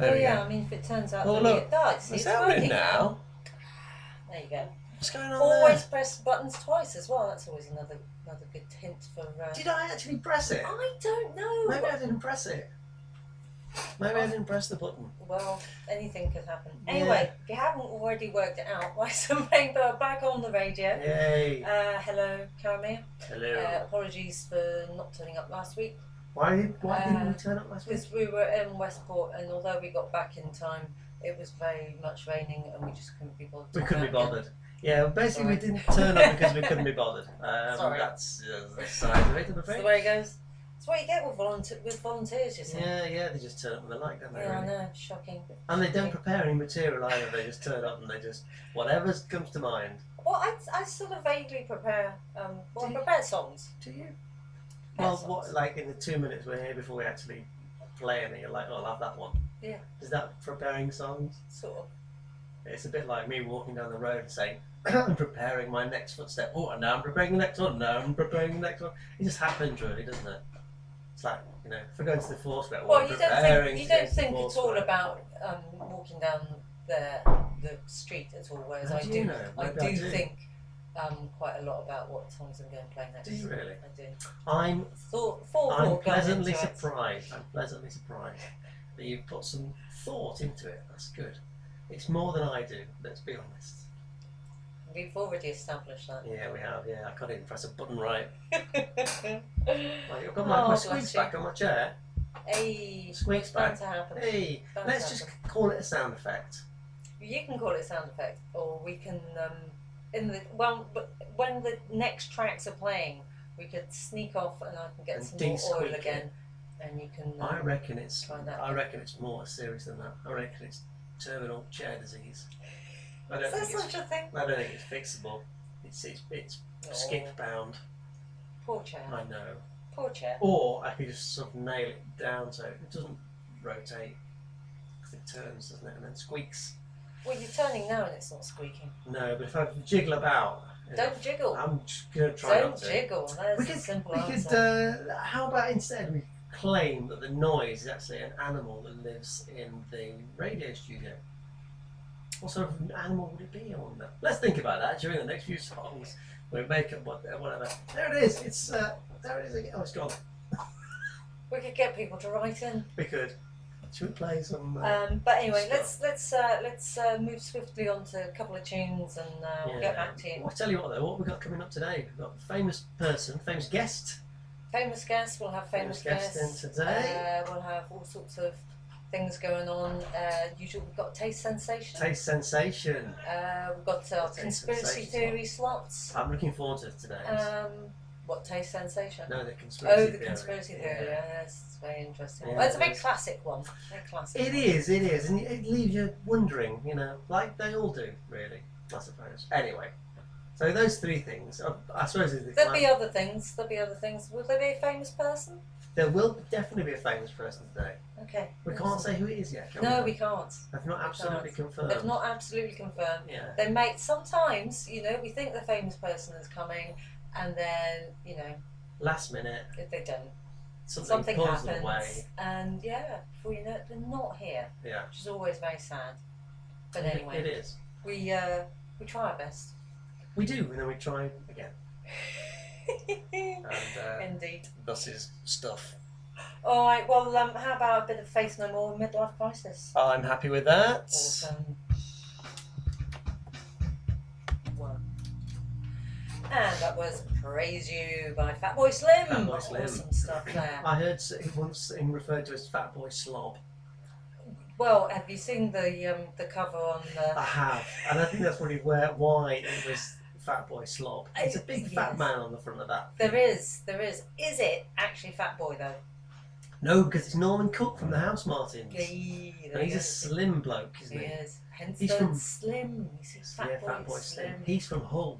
There we yeah, go. I mean, if it turns out Oh, that look, it does, it's it's happening working now. There you go. What's going on Always there? press buttons twice as well. That's always another good hint for. Did I actually press it? I don't know. Maybe I didn't press it. Maybe I didn't press the button. Well, anything could happen. Yeah. Anyway, if you haven't already worked it out, Wise and Rainbow are back on the radio. Yay! Hello, Karamea. Hello. Apologies for not turning up last week. Why didn't we turn up last week? Because we were in Westport, and although we got back in time, it was very much raining, and we just couldn't be bothered. We couldn't be bothered. Yeah, well, basically we didn't turn up because we couldn't be bothered. Sorry. That's the side of it, I'm That's afraid. the way it goes. That's what you get with volunteers, you see. Yeah, they just turn up when they like, don't they? Yeah, Really? I know, shocking. And they don't prepare any material either. They just turn up and they just whatever comes to mind. Well, I sort of vaguely prepare. I prepare songs. Do you? Prepare Well, songs. what like in the 2 minutes we're here before we actually play any, you're like, oh, I'll have that one. Yeah. Is that preparing songs? Sort of. It's a bit like me walking down the road and saying, I'm preparing my next footstep. Oh, and now I'm preparing the next one. Now I'm preparing the next one. It just happens, really, doesn't it? It's like, you know, if I go into the Foursquare, Well, I'm you preparing don't to think go to the it's all Foursquare. about walking down the street at all. Whereas How I do do, you know? I Maybe I do do. think quite a lot about what songs I'm going to play next. Do you really? I do. I'm Forethought pleasantly going into it. surprised. I'm pleasantly surprised that you've put some thought into it. That's good. It's more than I do, let's be honest. We've already established that. Yeah, we have. Yeah, I can't even press a button right. Hey, Like, I've got my bless squeaks you. back on my chair. Squeaks it's bound back. to happen. Hey, Bound let's to just happen. call it a sound effect. You can call it a sound effect, or we can when the next tracks are playing, we could sneak off and I can get And some more oil de-squeak it. again, and you can. I reckon it's. try that. I reckon it's more serious than that. I reckon it's terminal chair disease. I Is don't there think it's. such a thing? I don't think it's fixable. It's Oh, skip bound. Poor chair. I know. Poor chair. Or I could just sort of nail it down so it doesn't rotate because it turns, doesn't it, and then squeaks. Well, you're turning now and it's not squeaking. No, but if I jiggle about, Don't jiggle. I'm just gonna try Don't not to. jiggle. There's a simple answer. How about instead we claim that the noise is actually an animal that lives in the radio studio? What sort of animal would it be? I wonder. Let's think about that during the next few songs. We make up whatever. There it is. It's there it is again. Oh, it's gone. We could get people to write in. We could. Should we play some? But anyway, stuff? let's move swiftly on to a couple of tunes and we'll get back to you. Well, I'll tell you what though. What we've got coming up today? We've got a famous person, famous guest. Famous guests. We'll have famous guest guests in today. We'll have all sorts of things going on. Usually we've got Taste Sensation. Taste Sensation. We've got our Taste conspiracy Sensation theory slots. I'm looking forward to today. What Taste Sensation? No, the conspiracy Oh, the theory. conspiracy theory. Yeah, yes, it's very interesting. Yeah, Well, it's a it very is. classic one. Very classic. It is, and it leaves you wondering, you know, like they all do, really, I suppose. Anyway, so those three things, I suppose, is the There'll be other things. There'll be other things. Will there be a famous person? there will definitely be a famous person today. Okay. We can't say who it is yet, can No, we? we can't. They've not absolutely confirmed. They've not absolutely confirmed. Yeah. They may sometimes, you know, we think the famous person is coming, and then, you know, Last minute, if they don't, something pulls them away. happens, and yeah, before you know it, they're not here, Yeah. which is always very sad. But It anyway, is. we try our best. We do, and then we try again. And Indeed. thus is stuff. All right. Well, how about a bit of Faith No More Midlife Crisis? I'm happy with that. Awesome. One. And that was Praise You by Fatboy Slim. Fatboy Slim. Awesome stuff there. I heard once him referred to as Fatboy Slob. Well, have you seen the cover on the... I have, and I think that's probably why it was Fatboy Slob. It's a big fat Yes. man on the front of that. There is. Is it actually Fatboy though? No, because it's Norman Cook from the House Martins. Yay, there And he's you a go. slim bloke, isn't He he? is. Hence He's the from- Slim. You see, Fatboy Slim. He's from Hull.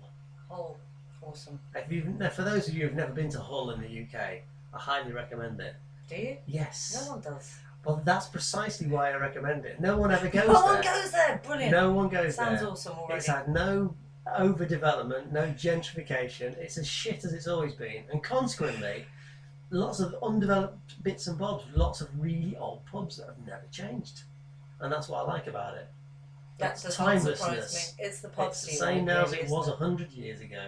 Oh, awesome. For those of you who've never been to Hull in the UK, I highly recommend it. Do you? Yes. No one does. Well, that's precisely why I recommend it. No one ever goes No there. one goes there. Brilliant. No one goes Sounds there. awesome already. It's had no overdevelopment, no gentrification. It's as shit as it's always been, and consequently, lots of undeveloped bits and bobs. Lots of really old pubs that have never changed. and that's what I like about it. That It's does not surprise timelessness. me. It's the It's pubs the you same like, now as really, it isn't was 100 years ago.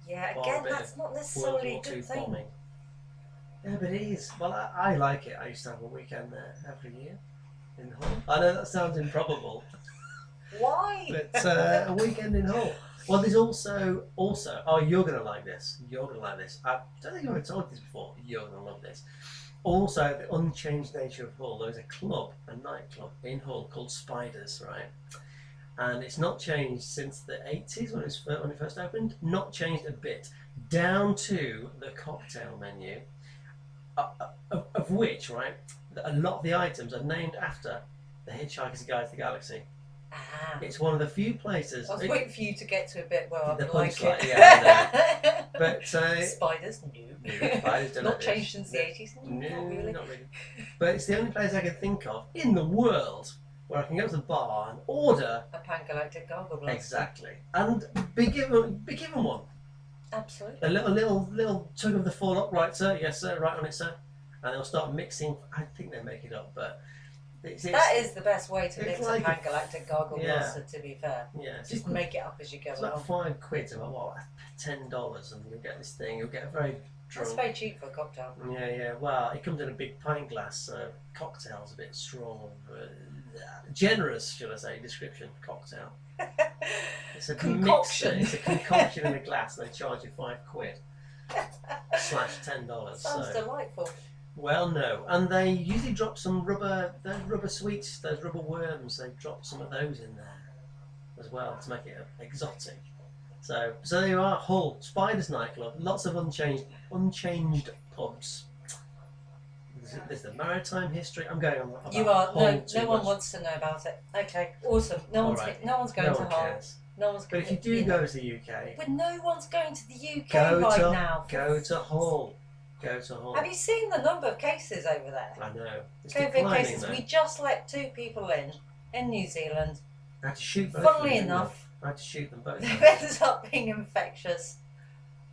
Yeah, Bar again, a bit that's of not World necessarily a War II good thing. bombing. Yeah, but it is. Well, I like it. I used to have a weekend there every year in Hull. I know that sounds improbable, Why? but a weekend in Hull. Well, there's also. Oh, you're gonna like this. You're gonna like this. I don't think I've ever told you this before. You're gonna love this. Also, the unchanged nature of Hull. There's a club, a nightclub in Hull called Spiders, right? And it's not changed since the 80s when it first opened. Not changed a bit, down to the cocktail menu, of which, right, a lot of the items are named after the Hitchhiker's Guide to the Galaxy. Ah. It's one of the few places. I was waiting for you to get to a bit where I The would like punchline, it. yeah, But Spiders, no, spiders don't not like changed this. since the 80s. No, Not really. not really. But it's the only place I can think of in the world where I can go to the bar and order A Pangalactic Gargle Blast. exactly and be given one. Absolutely. A little tug of the forelock, right, sir? Yes, sir. Right on it, sir. And they'll start mixing. I think they make it up, but That is the best way to it's mix like a Pangalactic Gargle yeah. Blaster, to be fair. yeah. It's Just make it up as you go It's along. about £5, about what, $10, and you'll get this thing. You'll get very drunk. That's very cheap for a cocktail. Yeah. Well, it comes in a big pint glass, so cocktail's a bit strong. Generous, should I say, description. Cocktail. It's a Concoction. Mixer. It's a concoction in a glass, and they charge you £5 / $10. Sounds So. delightful. Well, no, and they usually drop some rubber sweets, those rubber worms. They drop some of those in there as well to make it exotic. So there you are, Hull Spiders nightclub. Lots of unchanged pubs. There's the maritime history. I'm going on about You are Hull no too one much. wants to know about it. Okay, awesome. No one's Alright. going No to one Hull. cares. No one's But going. if you do go to the UK, but no one's going to the UK go right to now. go to Hull. Go to Hull. Have you seen the number of cases over there? I know. It's COVID declining, cases. though. We just let 2 people in New Zealand. I had to shoot both. Funnily of them, didn't enough, I had to shoot them both. they've ended up being infectious.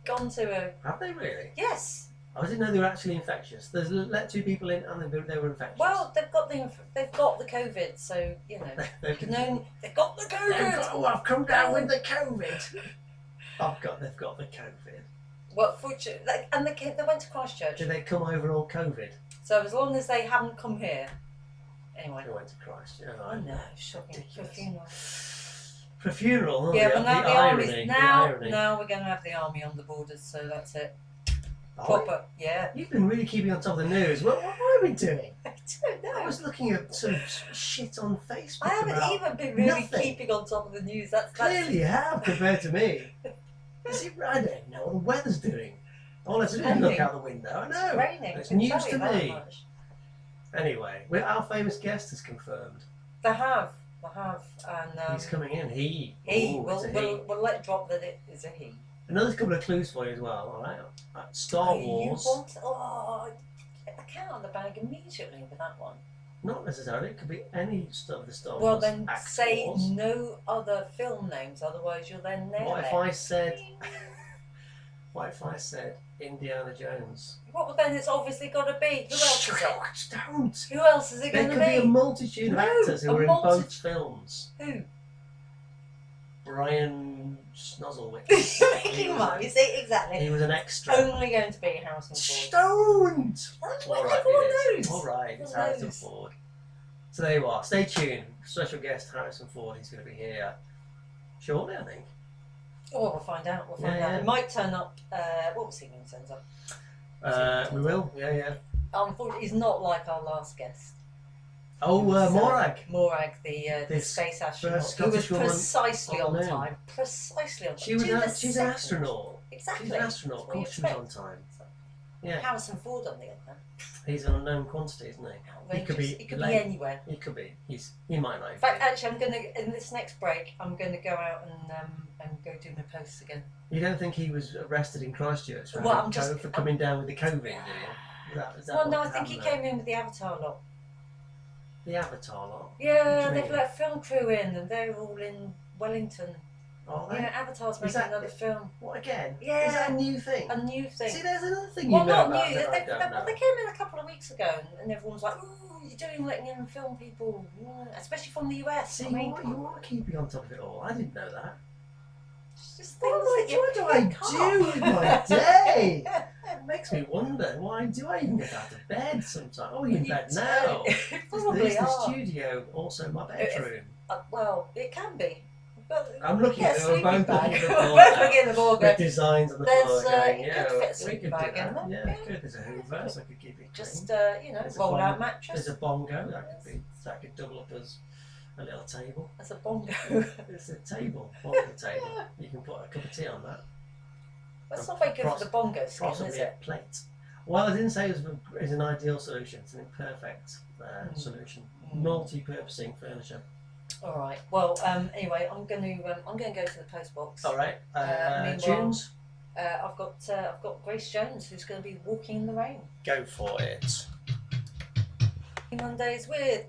Gone to a Have they really? yes. I didn't know they were actually infectious. There's let 2 people in and they were infectious. Well, they've got the COVID, so you know. they've They've got the COVID. oh, I've come down with the COVID. They've got the COVID. Well, fortunately, they went to Christchurch. Did they come over all COVID? So as long as they haven't come here, anyway. They went to Christ. Oh, Oh no, shocking for a Ridiculous. funeral. For a funeral. Oh, Yeah, the, but now the the irony. army's The now irony. we're going to have the army on the borders, so that's it. Oh, Proper, yeah. you've been really keeping on top of the news. What have I been doing? I don't know. I was looking at some shit on Facebook. I haven't about even been really nothing. keeping on top of the news. That's Clearly you have compared to me. I don't know what the weather's doing. All I have to do is look raining. out the window. I know. It's raining. It's I can news tell to you that me. much. Anyway, our famous guest is confirmed. They have, and He's coming in. He. Ooh, it's a he. We'll let drop that it is a he. Another couple of clues for you as well. All right. Star Wars. You want? Oh, I can't on the bag immediately with that one. Not necessarily. It could be any of the Star Well, Wars then actors. say no other film names, otherwise you'll then nail What it. if I said? What if I said Indiana Jones? Well, then it's obviously got to be. Who else is it? Don't. Who else is it There going could to be a be? multitude of No, actors who a were in multi- both films. Who? Brian Snozzlewitz. You're He making was mine. a- You see, exactly. He was an extra. Only going to be Harrison Ford. Stoned! That's All what right, everyone it is. knows. All right, it's Everyone Harrison knows. Ford. So there you are. Stay tuned. Special guest Harrison Ford. He's going to be here shortly, I think. Oh, we'll find out. We'll find Yeah, out. yeah. He might turn up. What was he going to turn up? We will. Yeah. Unfortunately, he's not like our last guest. Oh, Morag. Morag, the This space astronaut, first who was Scottish woman precisely on on the moon. time. Precisely on time. She was To the she's an second. astronaut. Exactly. She's an astronaut. Of What do you course, she was on expect? time. Yeah. Harrison Ford on the other hand. He's an unknown quantity, isn't he? Outrageous. could be He could be late. anywhere. He could be. He might not. In fact, actually, I'm going to in this next break. I'm going to go out and go do my posts again. You don't think he was arrested in Christchurch for, Well, having for coming down with the COVID, do you? Is that Well, no, what I think he happened came in with the Avatar lot. there? The Avatar lot. Yeah, What do you they've mean? let film crew in, and they're all in Wellington. Oh, Yeah, Avatar's Is making that- another film. What again? Yeah. Is that a new thing? A new thing. See, there's another thing Well, you know not about new. that I They don't know. came in a couple of weeks ago, and everyone's like, "Ooh, are you doing letting in film people, especially from the US? See, I mean, you are keeping on top of it all. I didn't know that. it's just things that you What do I do with my day? It makes me wonder, why do I even get out of bed sometimes? Oh, you're in bed now. Probably Is the are. studio also my bedroom? Well, it can be. But I'm looking at it. We're both looking at the We're floor both now. looking at the floor. With designs on the There's, floor going, you yeah, could fit a we sleeping could do bag in that. there. Yeah, Yeah. good. There's a Hoover, so I could keep it Just, clean. you know, There's a roll out bongo. mattress. There's a bongo, that could double up as a little table. That's a bongo. It's a table, bongo table. You can put a cup of tea on that. That's not very good for the bongo skin, is Possibly it? a plate. Well, I didn't say it was an ideal solution. It's an imperfect solution. Multi-purposing furniture. All right. Well, anyway, I'm going to go to the post box. All right. Meanwhile, Tunes. I've got Grace Jones, who's going to be walking in the rain. Go for it. Mondays with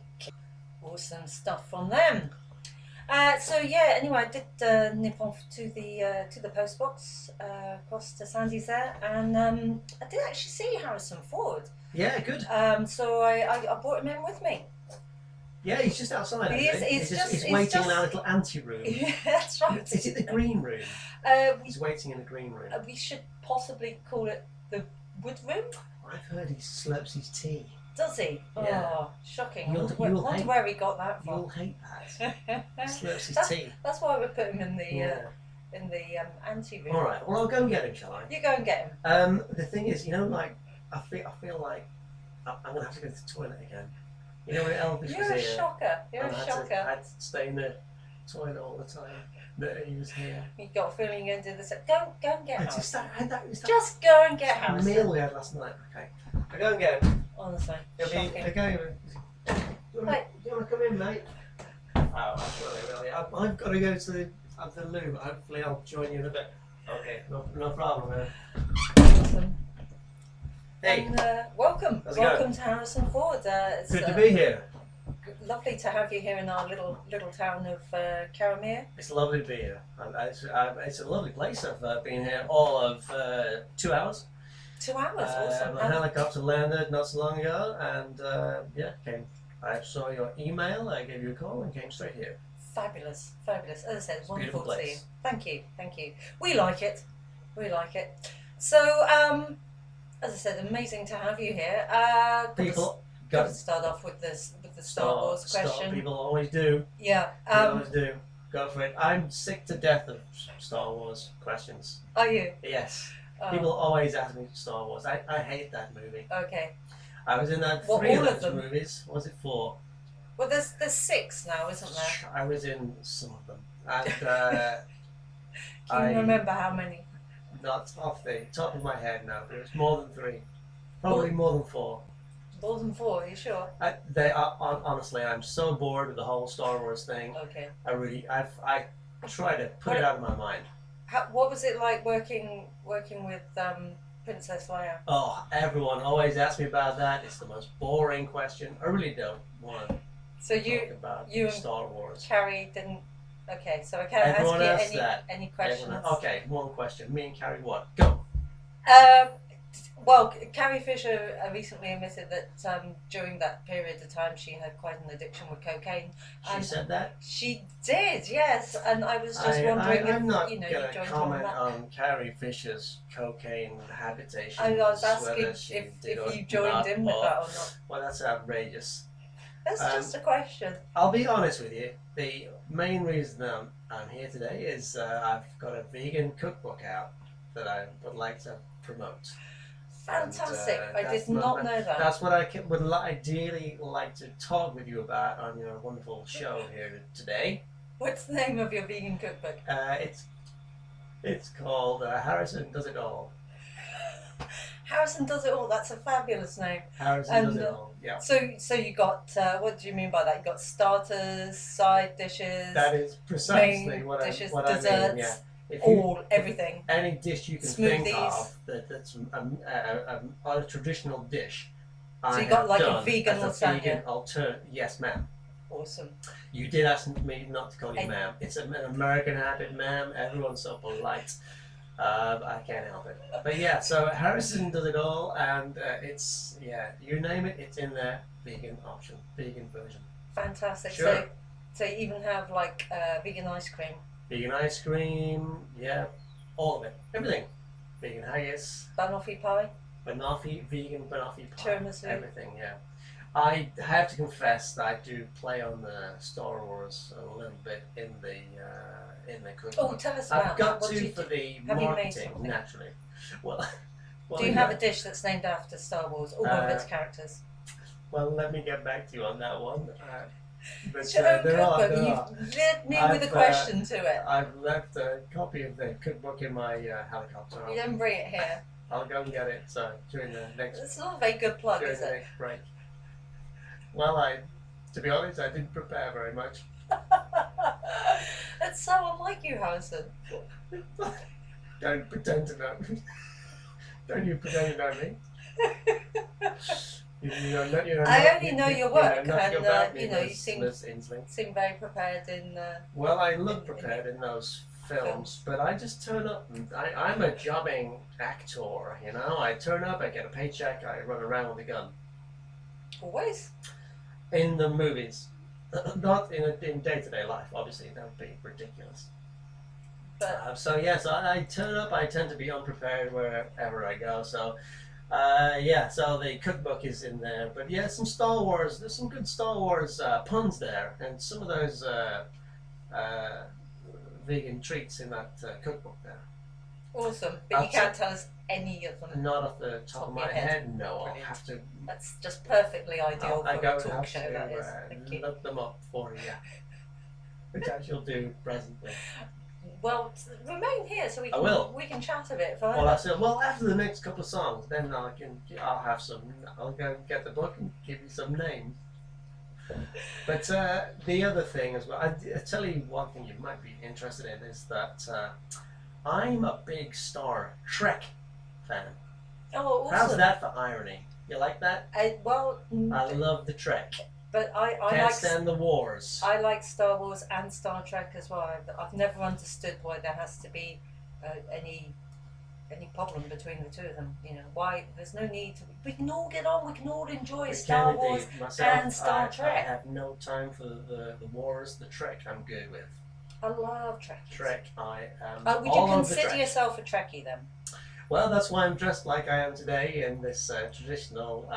awesome stuff from them. So yeah. Anyway, I did nip off to the post box across to Sandy's there, and I did actually see Harrison Ford. Yeah, good. So I brought him in with me. Yeah, he's just outside. He's waiting in our little ante-room. Yeah, that's right. Is it the green room? He's waiting in the green room. We should possibly call it the wood room. I've heard he slurps his tea. Does he? Yeah. Oh, shocking. You'll I wonder hate- where we got that You'll from. hate that. Slurps his tea. That's why we put him in the Yeah. ante room. All right. Well, I'll go and get him, shall I? You go and get him. The thing is, like, I feel like I'm gonna have to go to the toilet again. You know when Elvis You're was a here, shocker. You're and a I shocker. had to stay in the toilet all the time that he was here. You got a feeling you're going to do this. Go and get I Harrison. just had that. Just go and get that Harrison. meal we had last night. Okay, I go and get him. Honestly, He'll be shocking. okay. Do you want to come in, mate? Oh, absolutely. I've got to go to the loo. Hopefully, I'll join you in a bit. Okay, no problem, man. Awesome. Hey, And welcome How's it going? to Harrison Ford. It's good to be here. lovely to have you here in our little town of Karamea. It's lovely to be here. It's a lovely place. I've been here all of 2 hours. 2 hours, awesome. My helicopter landed not so long ago, and I saw your email. I gave you a call and came straight here. Fabulous. As I said, it's wonderful beautiful to see you. place. Thank you. We like it. So, as I said, amazing to have you here. People got to start off with the Star Wars question. People always do. Yeah. They always do. Go for it. I'm sick to death of Star Wars questions. Are you? Yes. Oh, People always ask me Star Wars. I hate that movie. okay. I was in that Well, 3 all of of those them? movies. Was it 4? Well, there's 6 now, isn't there? I was in some of them. And Can you remember how many? not off the top of my head now, but it was more than 3. Probably more than 4. More than 4, are you sure? They are, honestly, I'm so bored with the whole Star Wars thing. Okay. I try to put it out of my mind. What was it like working with Princess Leia? Oh, everyone always asks me about that. It's the most boring question. I really don't want to So talk about you and Star Wars. Carrie didn't. Okay, so I can't Everyone asks ask you that. any questions. Okay, one question. Me and Carrie, what? Go. Well, Carrie Fisher recently admitted that during that period of time she had quite an addiction with cocaine. She said that. She did, yes. And I was just wondering I'm not if you going to joined comment on that. on Carrie Fisher's cocaine habitation. I was asking whether if she did or you joined not, in with that or not. Well, that's outrageous. That's just a question. I'll be honest with you. The main reason I'm here today is I've got a vegan cookbook out that I would like to promote. Fantastic. And, I did not know that. That's what I would ideally like to talk with you about on your wonderful show here today. What's the name of your vegan cookbook? It's called Harrison Does It All. Harrison Does It All. That's a fabulous name. Harrison Does It All. Yeah. So you got what do you mean by that? You got starters, side dishes, That is precisely main what dishes, I mean. desserts, Yeah. If everything. Any dish you can think Smoothies. of that's a traditional dish. So you I got have like a done vegan as lasagna. vegan alternative. Yes, ma'am. Awesome. You did ask me not to call you I- ma'am. It's an American habit, ma'am. Everyone's so polite. I can't help it. But yeah, so Harrison does it all, and it's you name it, it's in there. Vegan option, vegan version. Fantastic. Sure. So you even have like vegan ice cream. Vegan ice cream, yeah, all of it, everything. Vegan haggis, Banoffee pie. banoffee, vegan banoffee pie, Tiramisu. everything. Yeah, I have to confess that I do play on the Star Wars a little bit in the cookbook. Oh, tell us about I've got that. What do to you for do? the Have you made marketing something? naturally. Well, Do you have a dish that's named after Star Wars or one of its characters? Well, let me get back to you on that one. But It's your own there cookbook. are. You've led me with a question to it. I've left a copy of the cookbook in my helicopter. You didn't bring it here. I'll go and get it. So during the next It's not a very good plug, during is the it? next break. Well, to be honest, I didn't prepare very much. It's so unlike you, Harrison. Don't pretend to know. Don't you pretend to know me. I only know your work, nothing and about me, you Miss seem Insley. very prepared in. Well, I look prepared in those films, but I just turn up. And I'm a jobbing actor, you know. I turn up, I get a paycheck, I run around with a gun. Always. In the movies, not in day-to-day life. Obviously, that would be ridiculous. But So I turn up. I tend to be unprepared wherever I go. So. So the cookbook is in there, but yeah, some Star Wars. There's some good Star Wars puns there, and some of those vegan treats in that cookbook there. awesome. But you can't tell us any of them. Not off the top of my head, no. I'll Brilliant. have to. That's just perfectly ideal I for go a talk have show. to That is. Thank you. look them up for you, which I shall do presently. Well, remain here so I will. we can chat a bit further. Well, I said, after the next couple of songs, then I'll have some. I'll go and get the book and give you some names. But the other thing as well, I tell you one thing you might be interested in is that I'm a big Star Trek fan. Oh, awesome. How's that for irony? You like that? I I love the Trek. but I Can't like stand the wars. I like Star Wars and Star Trek as well. I've never understood why there has to be any problem between the two of them. You know, why there's no need to. We can all get on. We can all enjoy Star Wars and Star Trek. I have no time for the wars. The Trek, I'm good with. I love Trekkies. Trek, I am. Would you all over the consider Trek. yourself a Trekkie then? Well, that's why I'm dressed like I am today in this traditional.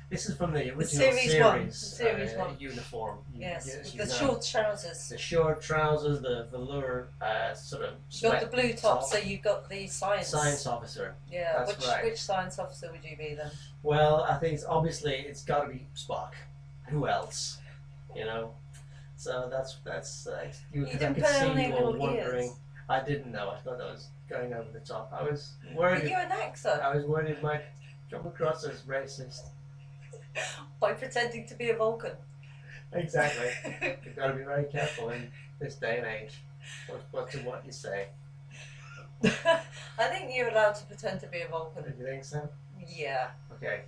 This is from the original series one. Uniform. Yes, Yes, with the short trousers. The short trousers, the velour sort of. You got the blue top, so you got the science officer. Yeah, That's right. which science officer would you be then? Well, I think it's got to be Spock. Who else? You know. So that's You I didn't could put see on any you all little wondering. ears. I didn't know. I thought that was going over the top. I was But worried. you're an actor. I was worried it might come across as racist. By pretending to be a Vulcan. Exactly. You've got to be very careful in this day and age. What you say. I think you're allowed to pretend to be a Vulcan. Do you think so? Yeah. Okay.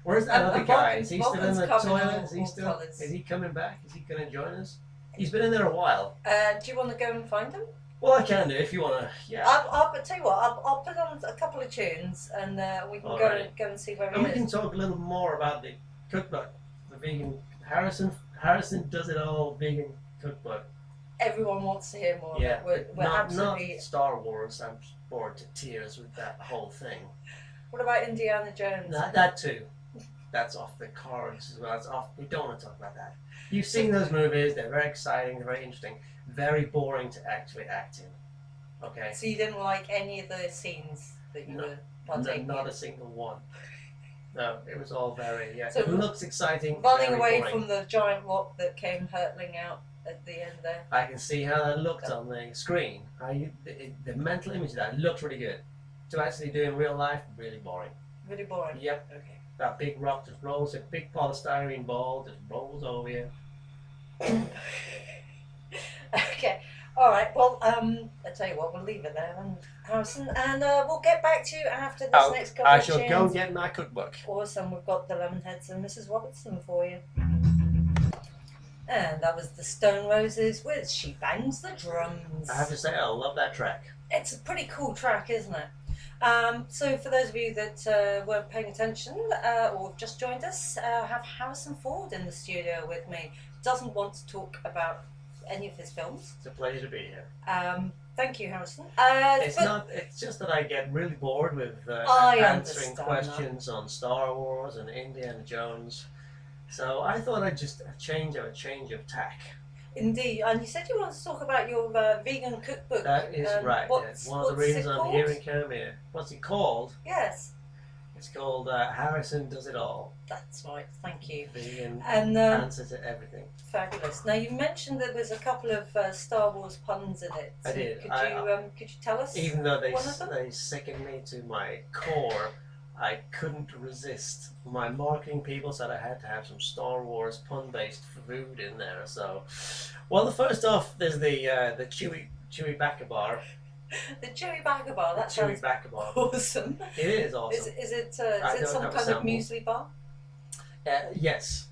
Where's that other guy? Is he still in the Vulcan's coming toilet? Is he all still? colours. Is he coming back? Is he going to join us? He's been in there a while. Do you want to go and find him? Well, I can do if you want to. Yeah. I'll tell you what. I'll put on a couple of tunes and we can Alright. go and see where And we he can is. talk a little more about the cookbook, the vegan. Harrison does it all vegan cookbook. Everyone wants to hear more. Yeah, We're not absolutely. Star Wars. I'm bored to tears with that whole thing. What about Indiana Jones? That too. That's off the cards as well. It's off. We don't want to talk about that. You've seen those movies. They're very exciting. They're very interesting. Very boring to actually act in. Okay. So you didn't like any of the scenes that you were partaking Not in? a single one. No, it was all very. Yeah. So it looks exciting. Running very away boring. from the giant rock that came hurtling out at the end there. I can see how that looked on the screen. The mental image of that looked really good. To actually do in real life, really boring. Really boring. Yep. Okay. That big rock just rolls, a big polystyrene ball just rolls over you. Okay. All right. Well, I tell you what, we'll leave it there, Harrison, and we'll get back to you after this next couple I of shall tunes. go get my cookbook. Awesome. We've got the Lemonheads and Mrs. Robertson for you. And that was the Stone Roses with She Bangs the Drums. I have to say, I love that track. It's a pretty cool track, isn't it? So for those of you that weren't paying attention or have just joined us, I have Harrison Ford in the studio with me. Doesn't want to talk about any of his films. It's a pleasure to be here. Thank you, Harrison. It's just that I get really bored with answering questions on Star Wars and Indiana Jones. So I thought I'd just a change of tack. Indeed, and you said you wanted to talk about your vegan cookbook. That is right. It's one of the reasons I'm here in Karamea. What's it called? Yes. It's called Harrison Does It All. That's right, thank you. Vegan and answer to everything. Fabulous. Now you mentioned that there's a couple of Star Wars puns in it. I did. Could you tell us? Even though they sickened me to my core, I couldn't resist. My marketing people said I had to have some Star Wars pun-based food in there. So, well, the first off, there's the chewy backer bar. The chewy backer bar. That chewy sounds backer bar. awesome. It is awesome. Is it some kind of muesli bar? Yes.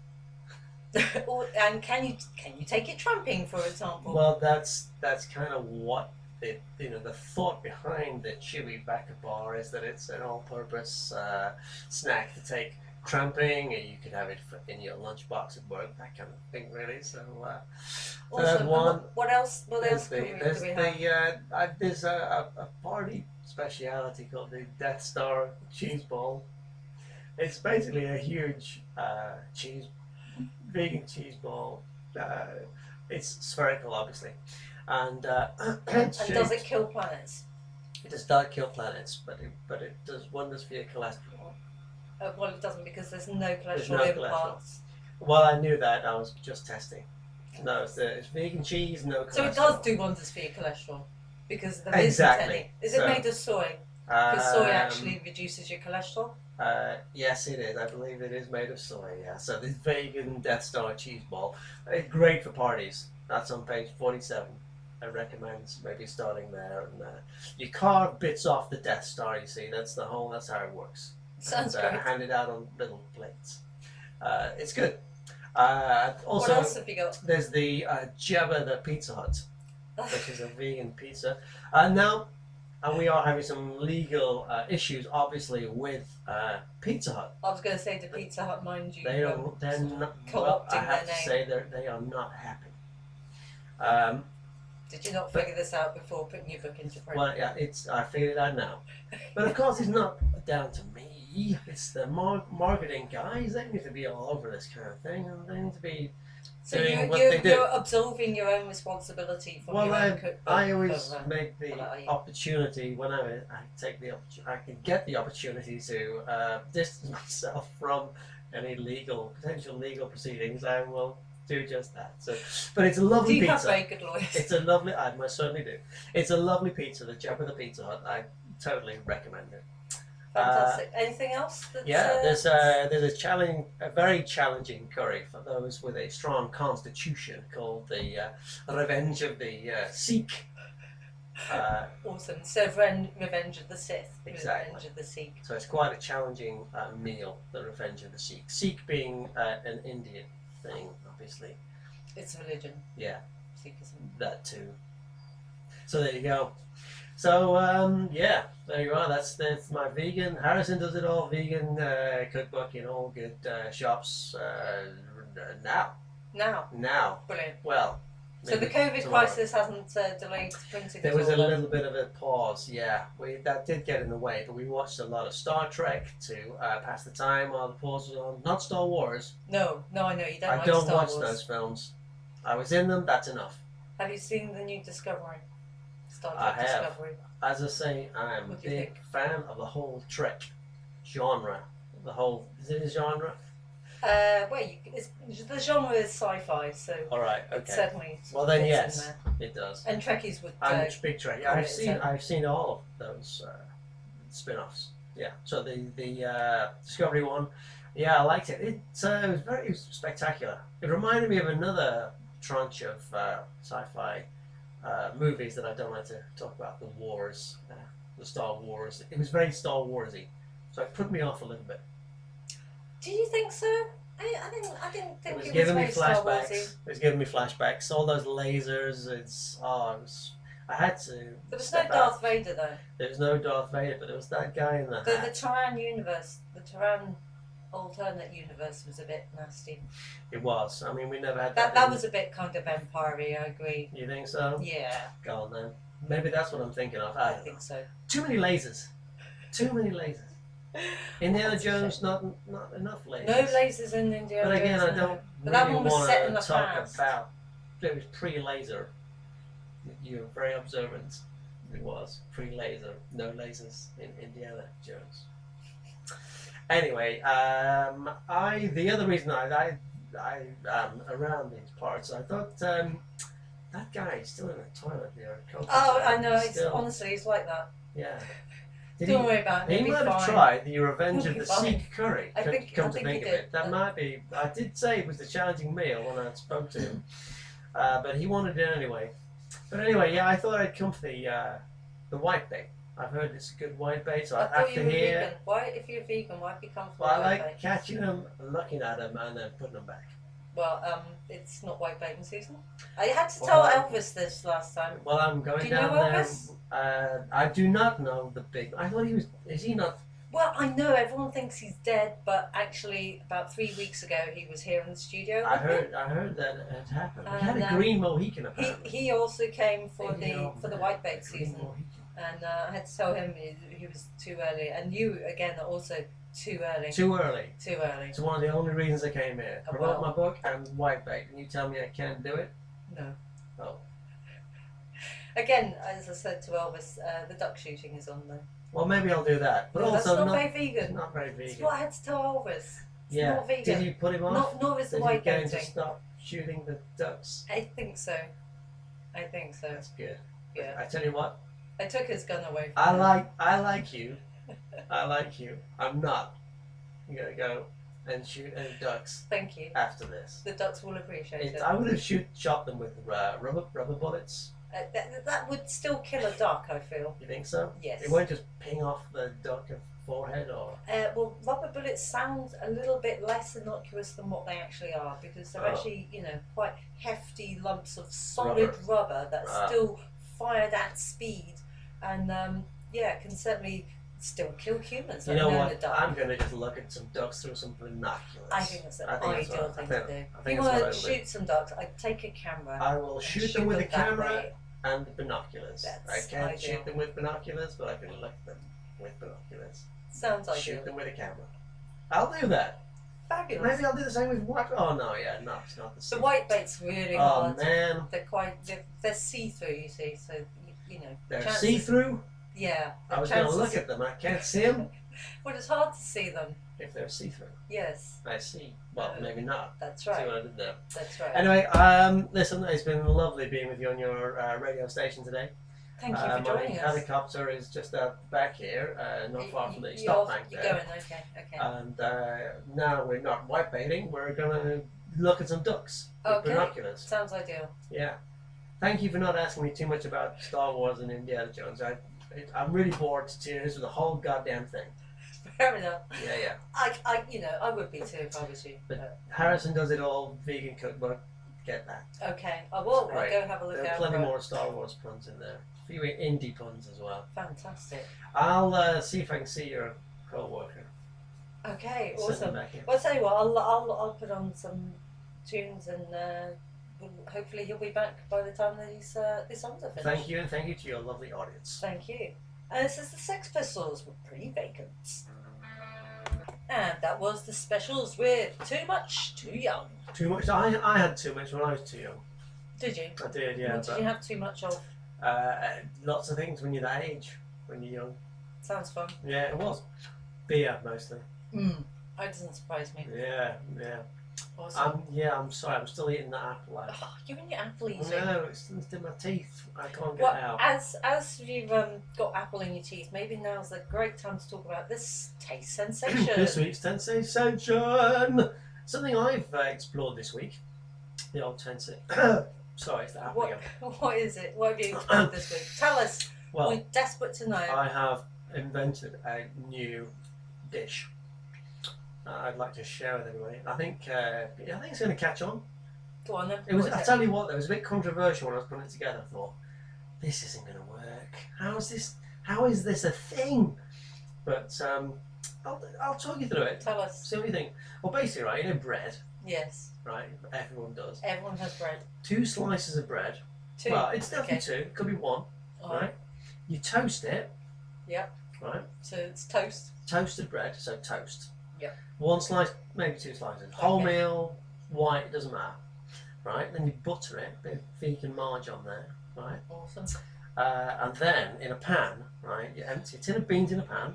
And can you take it tramping, for example? Well, that's kind of what the thought behind the chewy backer bar is that it's an all-purpose snack to take tramping, and you could have it in your lunchbox at work, that kind of thing, really. So, awesome. One. What else? What else do we have? There's a party speciality called the Death Star cheese ball. It's basically a huge vegan cheese ball. It's spherical, obviously, and does it kill planets? It does not kill planets, but it does wonders for your cholesterol. Well, it doesn't, because there's no cholesterol in parts. Well, I knew that. I was just testing. No, it's vegan cheese, no cholesterol. So it does do wonders for your cholesterol, because there exactly. isn't any. Is it made of soy? Because soy actually reduces your cholesterol. Yes, it is. I believe it is made of soy. Yeah. So this vegan Death Star cheese ball, it's great for parties. That's on page 47. I recommend maybe starting there, and you carve bits off the Death Star. You see, that's how it works. Sounds great. Handed out on little plates. It's good. Also, what else have you got? There's the Jabba the Pizza Hut, which is a vegan pizza. Now, we are having some legal issues, obviously, with Pizza Hut. I was going to say the Pizza Hut, mind you. They're not. Well, I have their to name. say they are not happy. Did you not figure this out before putting your book into print? Well, yeah, I figured it out now. But of course, it's not down to me. It's the marketing guys. They need to be all over this kind of thing, and they need to be doing what they do. You're absolving your own responsibility from your own cookbook. I always make the opportunity when I can get the opportunity to distance myself from any potential legal proceedings. I will do just that. So, but it's a lovely pizza. Do you have very good lawyers? It's a lovely. I most certainly do. It's a lovely pizza. The Jabba the Pizza Hut. I totally recommend it. Fantastic. Anything else? There's a very challenging curry for those with a strong constitution called the Revenge of the Sikh. Awesome. So Revenge of the Sith. Exactly. Revenge of the Sikh. So it's quite a challenging meal, the Revenge of the Sikh. Sikh being an Indian thing, obviously. It's a religion. Yeah. Sikhism. That too. So there you go. So yeah, there you are. That's my vegan. Harrison Does It All vegan cookbook in all good shops now. Now. Brilliant. Well. So the COVID crisis hasn't delayed printing. There was a little bit of a pause. Yeah, that did get in the way, but we watched a lot of Star Trek to pass the time while the pause was on. Not Star Wars. No, I know you don't. I don't watch those films. I was in them. That's enough. Have you seen the new Discovery? Star Trek I have. Discovery. As I say, I'm a big fan of the whole Trek genre. Is it a genre? The genre is sci-fi, so. All right. Okay. It certainly. Well then, fits yes, in there. it does. And Trekkies would. I'm a big Trek. call it I've seen all of those spin-offs. Yeah. So the Discovery one, yeah, I liked it. It was very spectacular. It reminded me of another tranche of sci-fi movies that I don't like to talk about. The wars, the Star Wars. It was very Star Warsy, so it put me off a little bit. Do you think so? I didn't think It was it giving me was very Star flashbacks. Warsy. It was giving me flashbacks. All those lasers. I had to. There was no step Darth out. Vader though. There was no Darth Vader, but there was that guy in the The hat. Terran universe, the Terran alternate universe was a bit nasty. It was. I mean, we never had that. That was a bit kind of empire-y, I agree. You think so? Yeah, Go on then. Maybe that's what I'm thinking of. I don't know. think so. Too many lasers. Too many lasers. Indiana That's a Jones, not enough lasers. No lasers in Indiana But again, Jones, I no. don't But that really one was want set in to the talk past. about. It was pre-laser. You're very observant. It was pre-laser. No lasers in Indiana Jones. Anyway, the other reason I am around these parts, I thought that guy is still in the toilet there. Oh, I know. It's, Still, honestly, it's like that. yeah. Did Don't worry about it. he He'll be might have fine. tried the Revenge He'll of be the fine. Sikh curry. I think Come to he think of did. it, that might be. I did say it was the challenging meal when I spoke to him, but he wanted it anyway. But anyway, yeah, I thought I'd come for the white bait. I've heard it's a good white bait, so I thought you after were here, vegan. Why, if you're vegan, why become for well, I white like bait? catching them, looking at them, and then putting them back. Well, it's not white bacon season. I had to tell Well, Elvis this last time. Well, I'm going Do you down know there. Elvis? I do not know the big. I thought he was. Is he not? Well, I know everyone thinks he's dead, but actually, about 3 weeks ago, he was here in the studio. I with me. heard that it had happened. He had And, a green Mohican apparently. He also came for Yeah, the white bait green season, Mohican. and I had to tell him he was too early, and you again are also too early. Too early. Too early. It's one of the only reasons I came here. Oh, Promote well. my book and white bait, and you tell me I can't do it? No. Oh. Again, as I said to Elvis, the duck shooting is on there. Well, maybe I'll do that. But No, that's also not very it's vegan. not very That's vegan. what I had to tell Elvis. It's Yeah. not vegan. Did you put him off? Nor is the Did you white get him to baiting. stop shooting the ducks? I think so. I think so. That's good. Yeah. I tell you what, I took his gun away from I him. like you. I like you. I'm not gonna go and shoot any ducks Thank you. after this. The ducks will appreciate it. I would have shot them with rubber bullets. That would still kill a duck, I feel. You think so? Yes. It won't just ping off the duck's forehead or. Well, rubber bullets sound a little bit less innocuous than what they actually are, because they're Oh. actually, quite hefty lumps of solid rubber that's Ah. still fired at speed, and can certainly still kill humans. You let know alone what? a duck. I'm gonna just look at some ducks through some binoculars. I think that's an I think that's ideal what- thing I to think- do. I If think you that's what want I to would shoot some ducks, I'd take a camera. I will and shoot them with a that camera way. and binoculars. That's I can't ideal. shoot them with binoculars, but I can look at them with binoculars. Sounds ideal. Shoot them with a camera. I'll do that. Fabulous. Maybe I'll do the same with white. Oh no, yeah, no, it's not the The same. white bait's really Oh hard. man, They're see-through, you see, so you know. they're chances- see-through. Yeah. the I was going to chances- look at them. I can't see them Well, it's hard to see them. if they're see-through. Yes, I see. Well, maybe not. that's See right. what I did there. That's right. Anyway, listen, it's been lovely being with you on your radio station today. Thank you for joining my us. helicopter is just out back here, not far from the You're stop bank You're there. going, okay. And now we're not white baiting, we're going to look at some ducks with Okay. binoculars. Sounds ideal. Yeah. Thank you for not asking me too much about Star Wars and Indiana Jones. I'm really bored to tears with the whole goddamn thing. Fair enough. Yeah. I would be too if I was you. But Harrison does it all, vegan cookbook. Get that. Okay, I will. I'll Right. go have a look There are out plenty for it. more Star Wars puns in there. A few indie puns as well. Fantastic. I'll see if I can see your co-worker. Okay, Sitting awesome. back here. Well, I'll tell you what, I'll put on some tunes and hopefully he'll be back by the time these songs are finished. Thank you, and thank you to your lovely audience. Thank you. And this is the Sex Pistols with Pretty Vacant. And that was the Specials with Too Much, Too Young. Too much. I had too much when I was too young. Did you? I did, yeah. What did you have too much of? Lots of things when you're that age, when you're young. Sounds fun. Yeah, it was. Beer mostly. That doesn't surprise me. Yeah. Awesome. I'm sorry. I'm still eating that apple. Oh, you and your apple eating. No, it's in my teeth. I can't get Well, it out. as you've got apple in your teeth, maybe now's a great time to talk about this taste sensation. This week's sensation. Something I've explored this week. The old sensation. Sorry, it's the apple again. What is it? What have you explored this week? Tell us. Well, We're desperate to know. I have invented a new dish. I'd like to share with everybody. I think it's going to catch on. Go on then. It was. What is I tell you what, though, it was a bit controversial when I was putting it together. I thought, this isn't going to work. How is this a thing? But I'll talk you through it. Tell us. See what you think. Well, basically, right, you know bread, Yes. right? Everyone does. Everyone has bread. 2 slices of bread. 2. Well, it's definitely Okay. 2. It could be 1, All right? You toast it. Yep. Right. So it's toast. Toasted bread, so toast. Yep. 1 slice, maybe 2 slices. Wholemeal, white, it doesn't matter. Right. Then you butter it, bit of vegan marge on there. Right. Awesome. And then in a pan, right, you empty a tin of beans in a pan,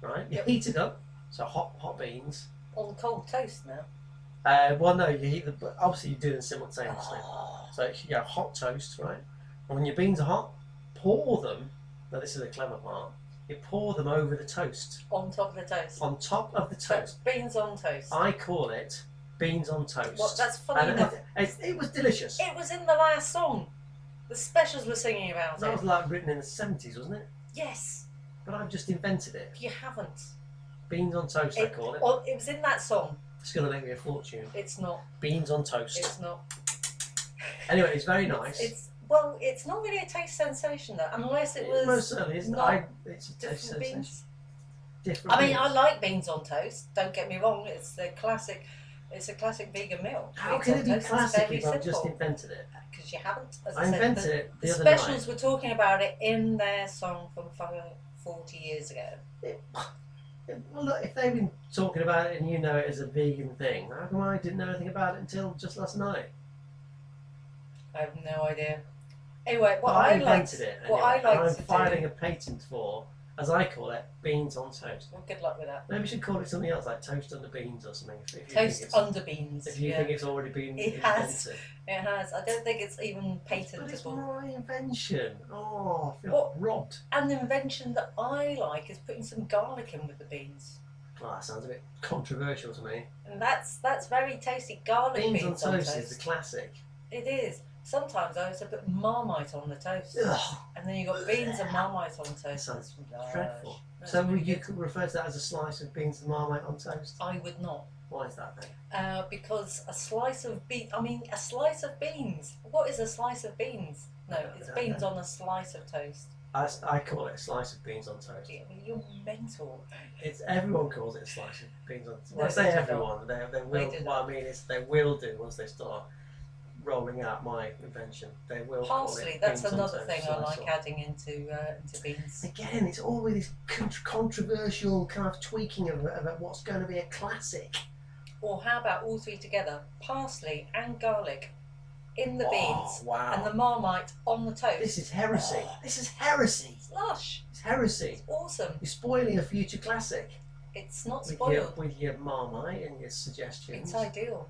right? You Yep. heat it up, so hot beans. On cold toast now. Well, no, you heat the. Obviously, you do them simultaneously. Oh. So you have hot toast, right? And when your beans are hot, pour them. Now this is a clever part. You pour them over the toast. On top of the toast. On top of the toast. So beans on toast. I call it beans on toast. Well, that's funny And enough. it was delicious. It was in the last song. The specials were singing about That it. was like written in the 70s, wasn't it? Yes. But I've just invented it. You haven't. Beans on toast, I call it. Well, it was in that song. It's going to make me a fortune. It's not. Beans on toast. It's not. Anyway, it's very nice. It's not really a taste sensation though, unless it was. Most certainly isn't. not It's a taste different sensation. beans. Different I mean, beans. I like beans on toast. Don't get me wrong. It's the classic. It's a classic vegan meal. How Beans can on it be toast is classic very if I've just simple. invented it? Because you haven't. As I said, invented the, it the the other specials night. were talking about it in their song from 40 years ago. Well, look, if they've been talking about it and you know it as a vegan thing, how come I didn't know anything about it until just last night? I have no idea. Anyway, what But I I invented liked, it. what Anyway, I and like I'm to filing do. a patent for, as I call it, beans on toast. Well, good luck with that. Maybe we should call it something else, like toast under beans or something. If you think Toast it's- under beans. If you yeah. think it's already been It invented. has. It has. I don't think it's even But it's patentable. my invention. Oh, I feel What? robbed. And the invention that I like is putting some garlic in with the beans. Oh, that sounds a bit controversial to me. And that's very tasty. Garlic beans, Beans on toast is the classic. It is. Sometimes I also put Marmite on the toast. Ugh, And then you've got beans and Marmite on toast. sounds That's dreadful. That's So really would you good. could refer to that as a slice of beans and marmite on toast? I would not. Why is that then? Because a slice of a slice of beans. What is a slice of beans? No, I don't it's know. beans on a slice of toast. I call it a slice of beans on toast. Yeah, I mean, you're mental. Everyone calls it a slice of beans on toast. When I No, say they do everyone, they will. They do What I mean is they will do once they start rolling out my invention. They will. call Parsley, it that's beans on another toast, thing so I like thought. adding into beans. Again, it's always this controversial kind of tweaking of what's going to be a classic. Or how about all three together? Parsley and garlic in the Oh, beans wow. and the Marmite on the toast. This is heresy. Oh. This is heresy. It's lush. It's heresy. It's awesome. You're spoiling a future classic It's not with spoiled. your Marmite and your suggestions. It's ideal.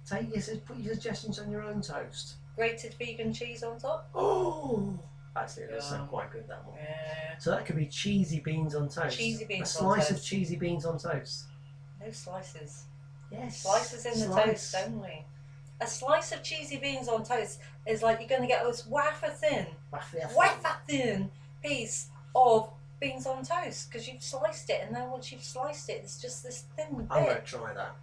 Put your suggestions on your own toast. Grated vegan cheese on top. Oh, actually, it does sound Yum. quite good, that one. Yeah. So that could be cheesy beans on toast. Cheesy beans a on slice of toast. cheesy beans on toast. No slices. Yes. Slices in the Slice. toast only. A slice of cheesy beans on toast is like you're going to get this wafer thin piece of beans on toast because you've sliced it, and then once you've sliced it, it's just this thin bit. I'm going to try that.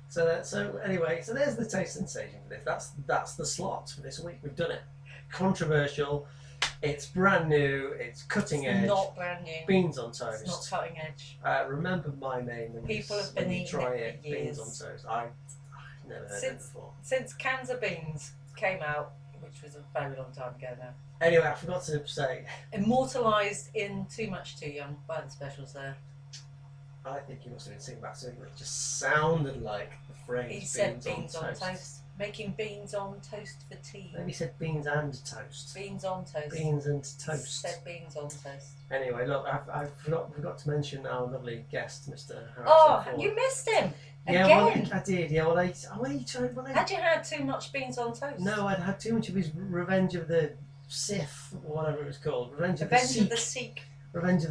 So anyway, so there's the taste sensation for this. That's the slot for this week. We've done it. Controversial. It's brand new. It's cutting It's edge. not brand new. Beans on toast. It's not cutting edge. Remember my name when People you, have been when you eating try it it. for Beans years. on toast. I've never heard it before. Since cans of beans came out, which was a very long time ago now. Anyway, I forgot to say. Immortalised in Too Much Too Young by the specials there. I think you must have been singing back something that just sounded like the phrase He said beans on toast. Making beans on toast for tea. Maybe he said beans and toast. Beans on toast. Beans and toast. Said beans on toast. Anyway, look, I forgot to mention our lovely guest, Mr. Harrison Oh, Ford. you missed him Yeah, again. well, I did. Yeah, well, Had you had too much beans on toast? no, I'd had too much of his Revenge of the Sith, or whatever it was called. Revenge of the the Sikh.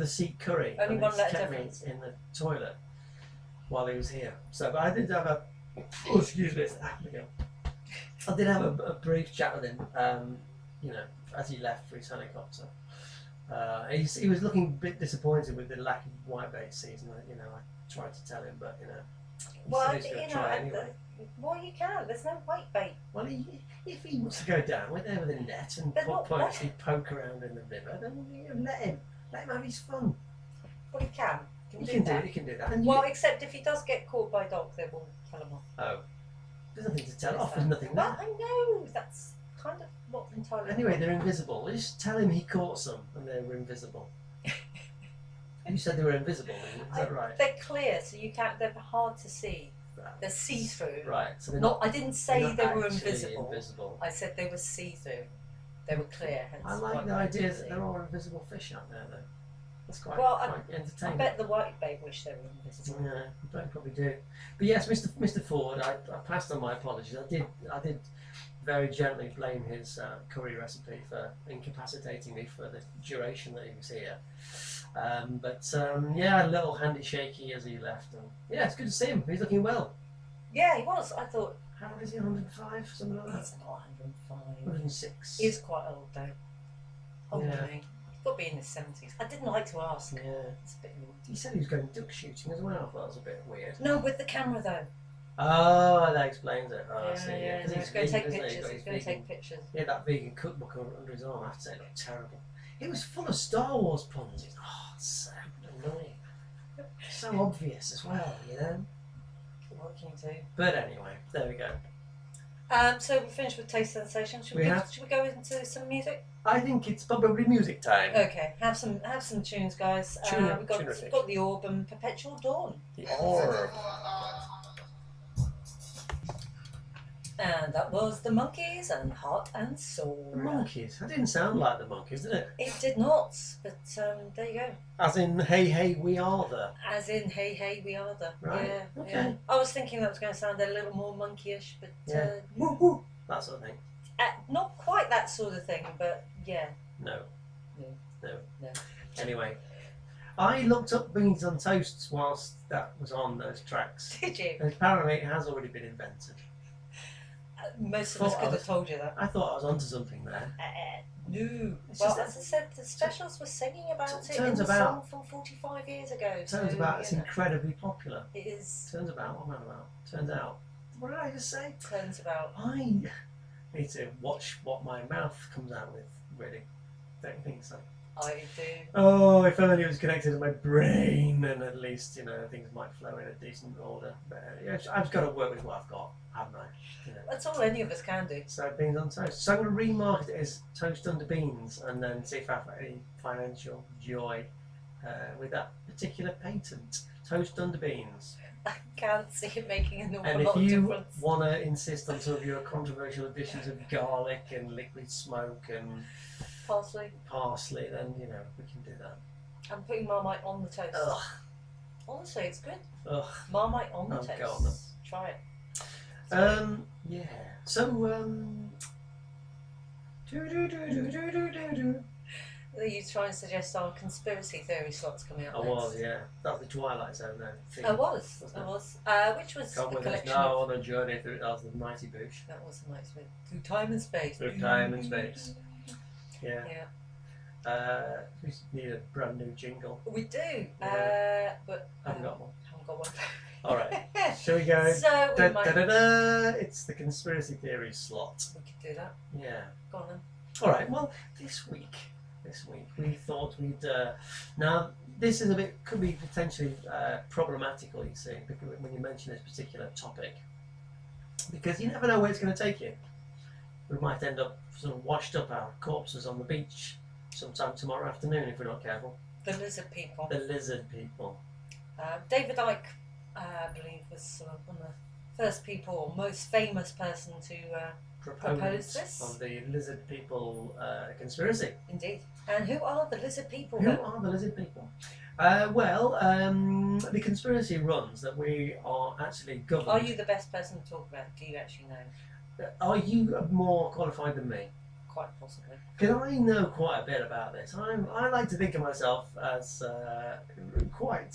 Sikh curry. Only and one it's letter kept me difference. in the toilet while he was here. So, but I did have a. Oh, excuse me. I did have a brief chat with him. You know, as he left for his helicopter. He was looking a bit disappointed with the lack of whitebait season. You know, I tried to tell him, but you know, he Well, said he's going to try anyway. Well, you can't. There's no white bait. Well, if he wants to go down with there with a net and actually poke around in the river, then let him have his fun. Well, he can. He can do that. And well, except if he does get caught by dogs, they will tell him off. Oh, there's nothing to tell off. There's nothing there. Well, I know. That's kind of what entirely. Anyway, they're invisible. Just tell him he caught some and they were invisible. You said they were invisible. Is that right? They're clear, so you can't. They're hard to see. Right. They're see-through. Right. So they're not. I didn't say they were invisible. Invisible. I said they were see-through. They were clear. I like the idea that there are invisible fish out there, though. That's quite entertaining. I bet the whitebait wish they were invisible. Yeah, they probably do. But yes, Mr. Ford, I passed on my apologies. I did very gently blame his curry recipe for incapacitating me for the duration that he was here. Yeah, a little handy shaky as he left. And yeah, it's good to see him. He's looking well. Yeah, he was. I thought. How old is he? 105, something like that. He's not 105. 106. He's quite old though. Older than me. He's got to be in his 70s. I didn't like to ask. Yeah. It's a bit weird. He said he was going duck shooting as well. I thought that was a bit weird. No, with the camera though. Oh, that explains it. Oh, yeah, I see. Yeah, because he's going to take pictures. He's going to take pictures. He had that vegan cookbook under his arm. I have to say, it looked terrible. It was full of Star Wars puns. Oh, it's so annoying. So obvious as well, you know. What can you do? But anyway, there we go. So we're finished with Taste Sensation. Should we go into some music? I think it's probably music time. Okay, have some tunes, guys. We've got The Orb and Perpetual Dawn. The Orb. And that was the Monkeys and Heart and Soul. The Monkeys? That didn't sound like the Monkeys, did it? It did not, but there you go. As in, hey, hey, we are the. As in, hey, hey, we are the. Right. Yeah, okay. Yeah. I was thinking that was going to sound a little more monkeyish, but woo woo, that sort of thing. Not quite that sort of thing, but yeah. No. Anyway, I looked up Beans on Toasts whilst that was on those tracks. Did you? And apparently it has already been invented. Most of us could have told you that. I thought I was onto something there. No. Well, as I said, the specials were singing about it in the song from 45 years ago. Turns about it's incredibly popular. It is. Turns about, what am I about? Turns out. What did I just say? Turns about. I need to watch what my mouth comes out with, really. Don't you think so? I do. Oh, if only it was connected to my brain, then at least, things might flow in a decent order. But I've just got to work with what I've got, haven't I? That's all any of us can do. So Beans on Toast. So I'm going to remarket it as Toast Under Beans and then see if I have any financial joy with that particular patent. Toast Under Beans. I can't see it making an awful lot of difference. And if you want to insist on some of your controversial additions of garlic and liquid smoke and parsley, then we can do that. I'm putting Marmite on the toast. Ugh. Honestly, it's good. Ugh. Marmite on the toast. Go on then. Try it. Yeah. So Are you trying to suggest our conspiracy theory slots coming up I next? was, yeah. That was the Twilight Zone thing. I was. Which was Come a with us collection now of... on a journey through the mighty bush. That was the mighty bush. Through time and space. Through time and space. Yeah. We need a brand new jingle. We do. Yeah. But haven't got one. Haven't got one. Alright. Shall we go? So we might... It's the conspiracy theory slot. We could do that. Yeah. Go on then. Alright, well, this week we thought we'd now this is could be potentially problematical, you see, because when you mention this particular topic, because you never know where it's going to take you. We might end up sort of washed up our corpses on the beach sometime tomorrow afternoon if we're not careful. The lizard people. The lizard people. David Icke, I believe, was sort of one of the first people, or most famous person to propose this. On the lizard people conspiracy. Indeed. And who are the lizard people? Who are the lizard people? The conspiracy runs that we are actually governed. Are you the best person to talk about? Do you actually know? Are you more qualified than me? Quite possibly. Because I know quite a bit about this. I like to think of myself as quite,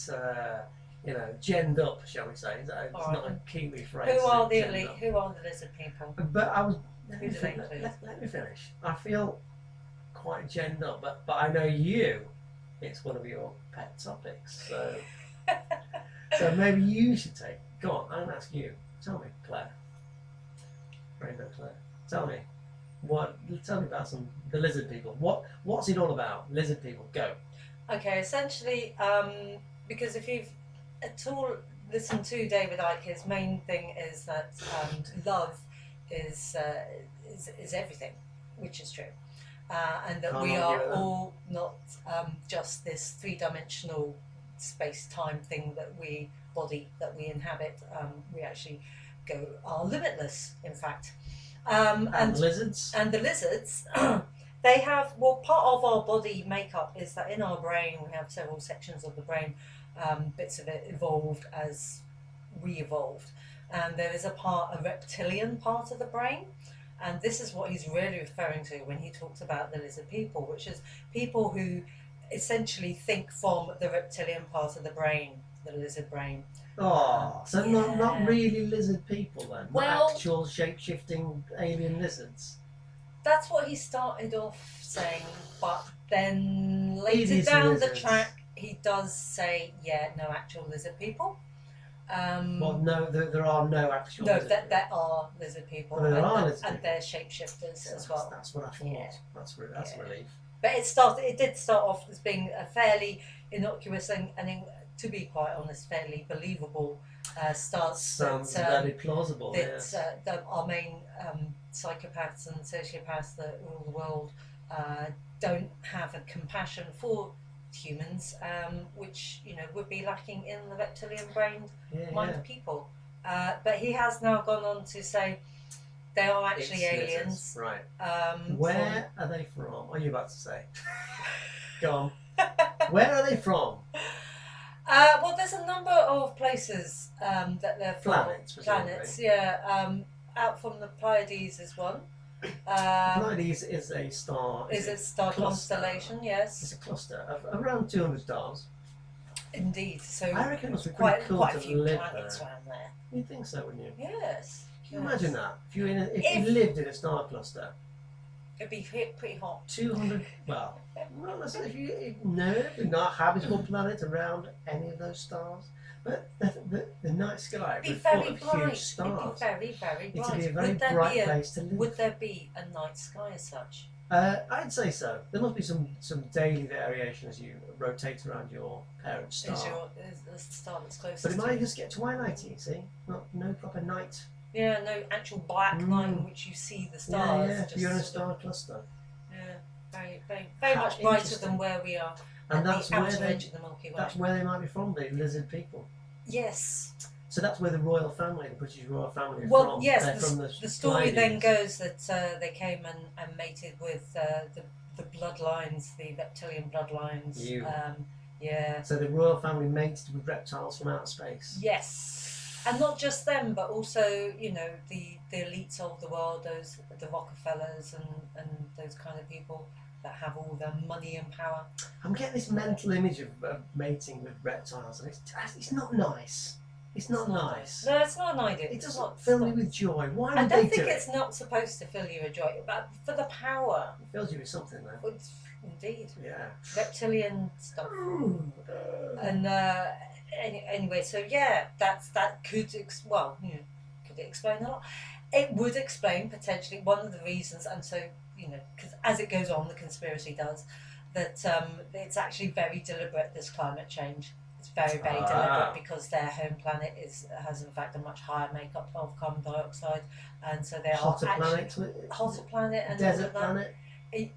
genned up, shall we say? It's not a Kiwi phrase. Who are the elite? Who are the lizard people? But I was. Who do they include? Let me finish. I feel quite genned up, but I know you. It's one of your pet topics, so maybe you should take. Go on, I'm going to ask you. Tell me, Claire. Rainbowclaire. Tell me. Tell me about the lizard people. What's it all about? Lizard people, go. Okay, essentially, because if you've at all listened to David Icke, his main thing is that love is everything, which is true, and that Can't we argue are with that. all not just this three-dimensional space-time thing that we inhabit. We actually are limitless, in fact. And lizards? And the lizards, they have, well, part of our body makeup is that in our brain we have several sections of the brain, bits of it evolved as we evolved. And there is a reptilian part of the brain. And this is what he's really referring to when he talks about the lizard people, which is people who essentially think from the reptilian part of the brain, the lizard brain. Oh, so Yeah. not really lizard people then? Well- Not actual shape-shifting alien lizards? That's what he started off saying, but then later Idiots and down the lizards. track, he does say, no actual lizard people. Well, no, there are no actual No, lizard people. there are lizard people, Oh, there and, are lizard and people. they're shapeshifters as well. That's what I thought. Yeah. That's Yeah. a relief. But it did start off as being a fairly innocuous and to be quite honest, fairly believable start. Sounds that, very plausible. Yes. that our main psychopaths and sociopaths that rule the world don't have a compassion for humans, which would be lacking in the reptilian brain mind people. But he has now gone on to say they are actually It's aliens. lizards, right. Where are they from? What are you about to say? Go on. Where are they from? Well, there's a number of places that they're from. Planets, presumably. Planets, yeah. Out from the Pleiades is one. Pleiades is a star. Is a star cluster. constellation? It's Yes, a cluster of around 200 stars. indeed. So I reckon it must be pretty cool quite to a few live planets there. around there. You'd think so, wouldn't you? Yes. Can you yes. imagine that? If you If- lived in a star cluster, It'd be pretty hot. 200. Well, not necessarily. If not habitable planet around any of those stars, but the night sky It'd be would full very of bright. huge It'd be stars. very, very bright. It'd be a very would there bright be place to live. Would there be a night sky as such? I'd say so. There must be some daily variation as you rotate around your parent star. Is the star that's closest? But it to might you? just get twilighty, see? No proper night. Yeah, no actual black night in which you see the stars. Yeah, just you're in a sort of- star cluster. Yeah, very How much brighter interesting. than where we are. And at that's the where outer they edge of the Milky Way. that's where they might be from, the lizard people. Yes. So that's where the royal family, the British royal family, are Well, from. yes. They're from The story then Pleiades. goes that they came and mated with the bloodlines, the reptilian bloodlines. You. Yeah. So the royal family mated with reptiles from outer space. Yes. And not just them, but also the elites of the world, the Rockefellers and those kind of people that have all the money and power. I'm getting this mental image of mating with reptiles, and it's not nice. It's not nice. No, it's not an idea. It It's doesn't not- fill it's me not- with joy. Why I would don't they think do it's it? not supposed to fill you with joy, but for the power. It fills you with something, though. It's, indeed. Yeah. Reptilian stuff. And anyway, so yeah, that could could it explain a lot? It would explain potentially one of the reasons, and so because as it goes on, the conspiracy does that it's actually very deliberate. This climate change, it's very deliberate because their home planet has in fact a much higher makeup of carbon dioxide, and so they Hotter are actually planet. hotter planet and Desert all of that. planet.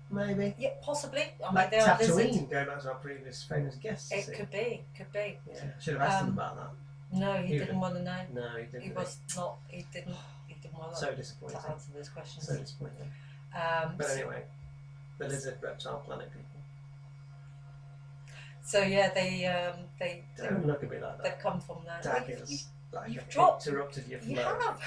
Maybe. Yeah, possibly. I mean, Like they are lizards. Tatooine, going back to our previous famous guests. It could be. Yeah, should have asked him about that. No, he He didn't want to know. No, he didn't. He was not. He didn't want So to disappointing. answer those questions. So disappointing. But anyway, the lizard reptile planet people. So yeah, they Don't look at me like they that. come from there. Daggers. Like you've you've dropped- interrupted your You flow. have.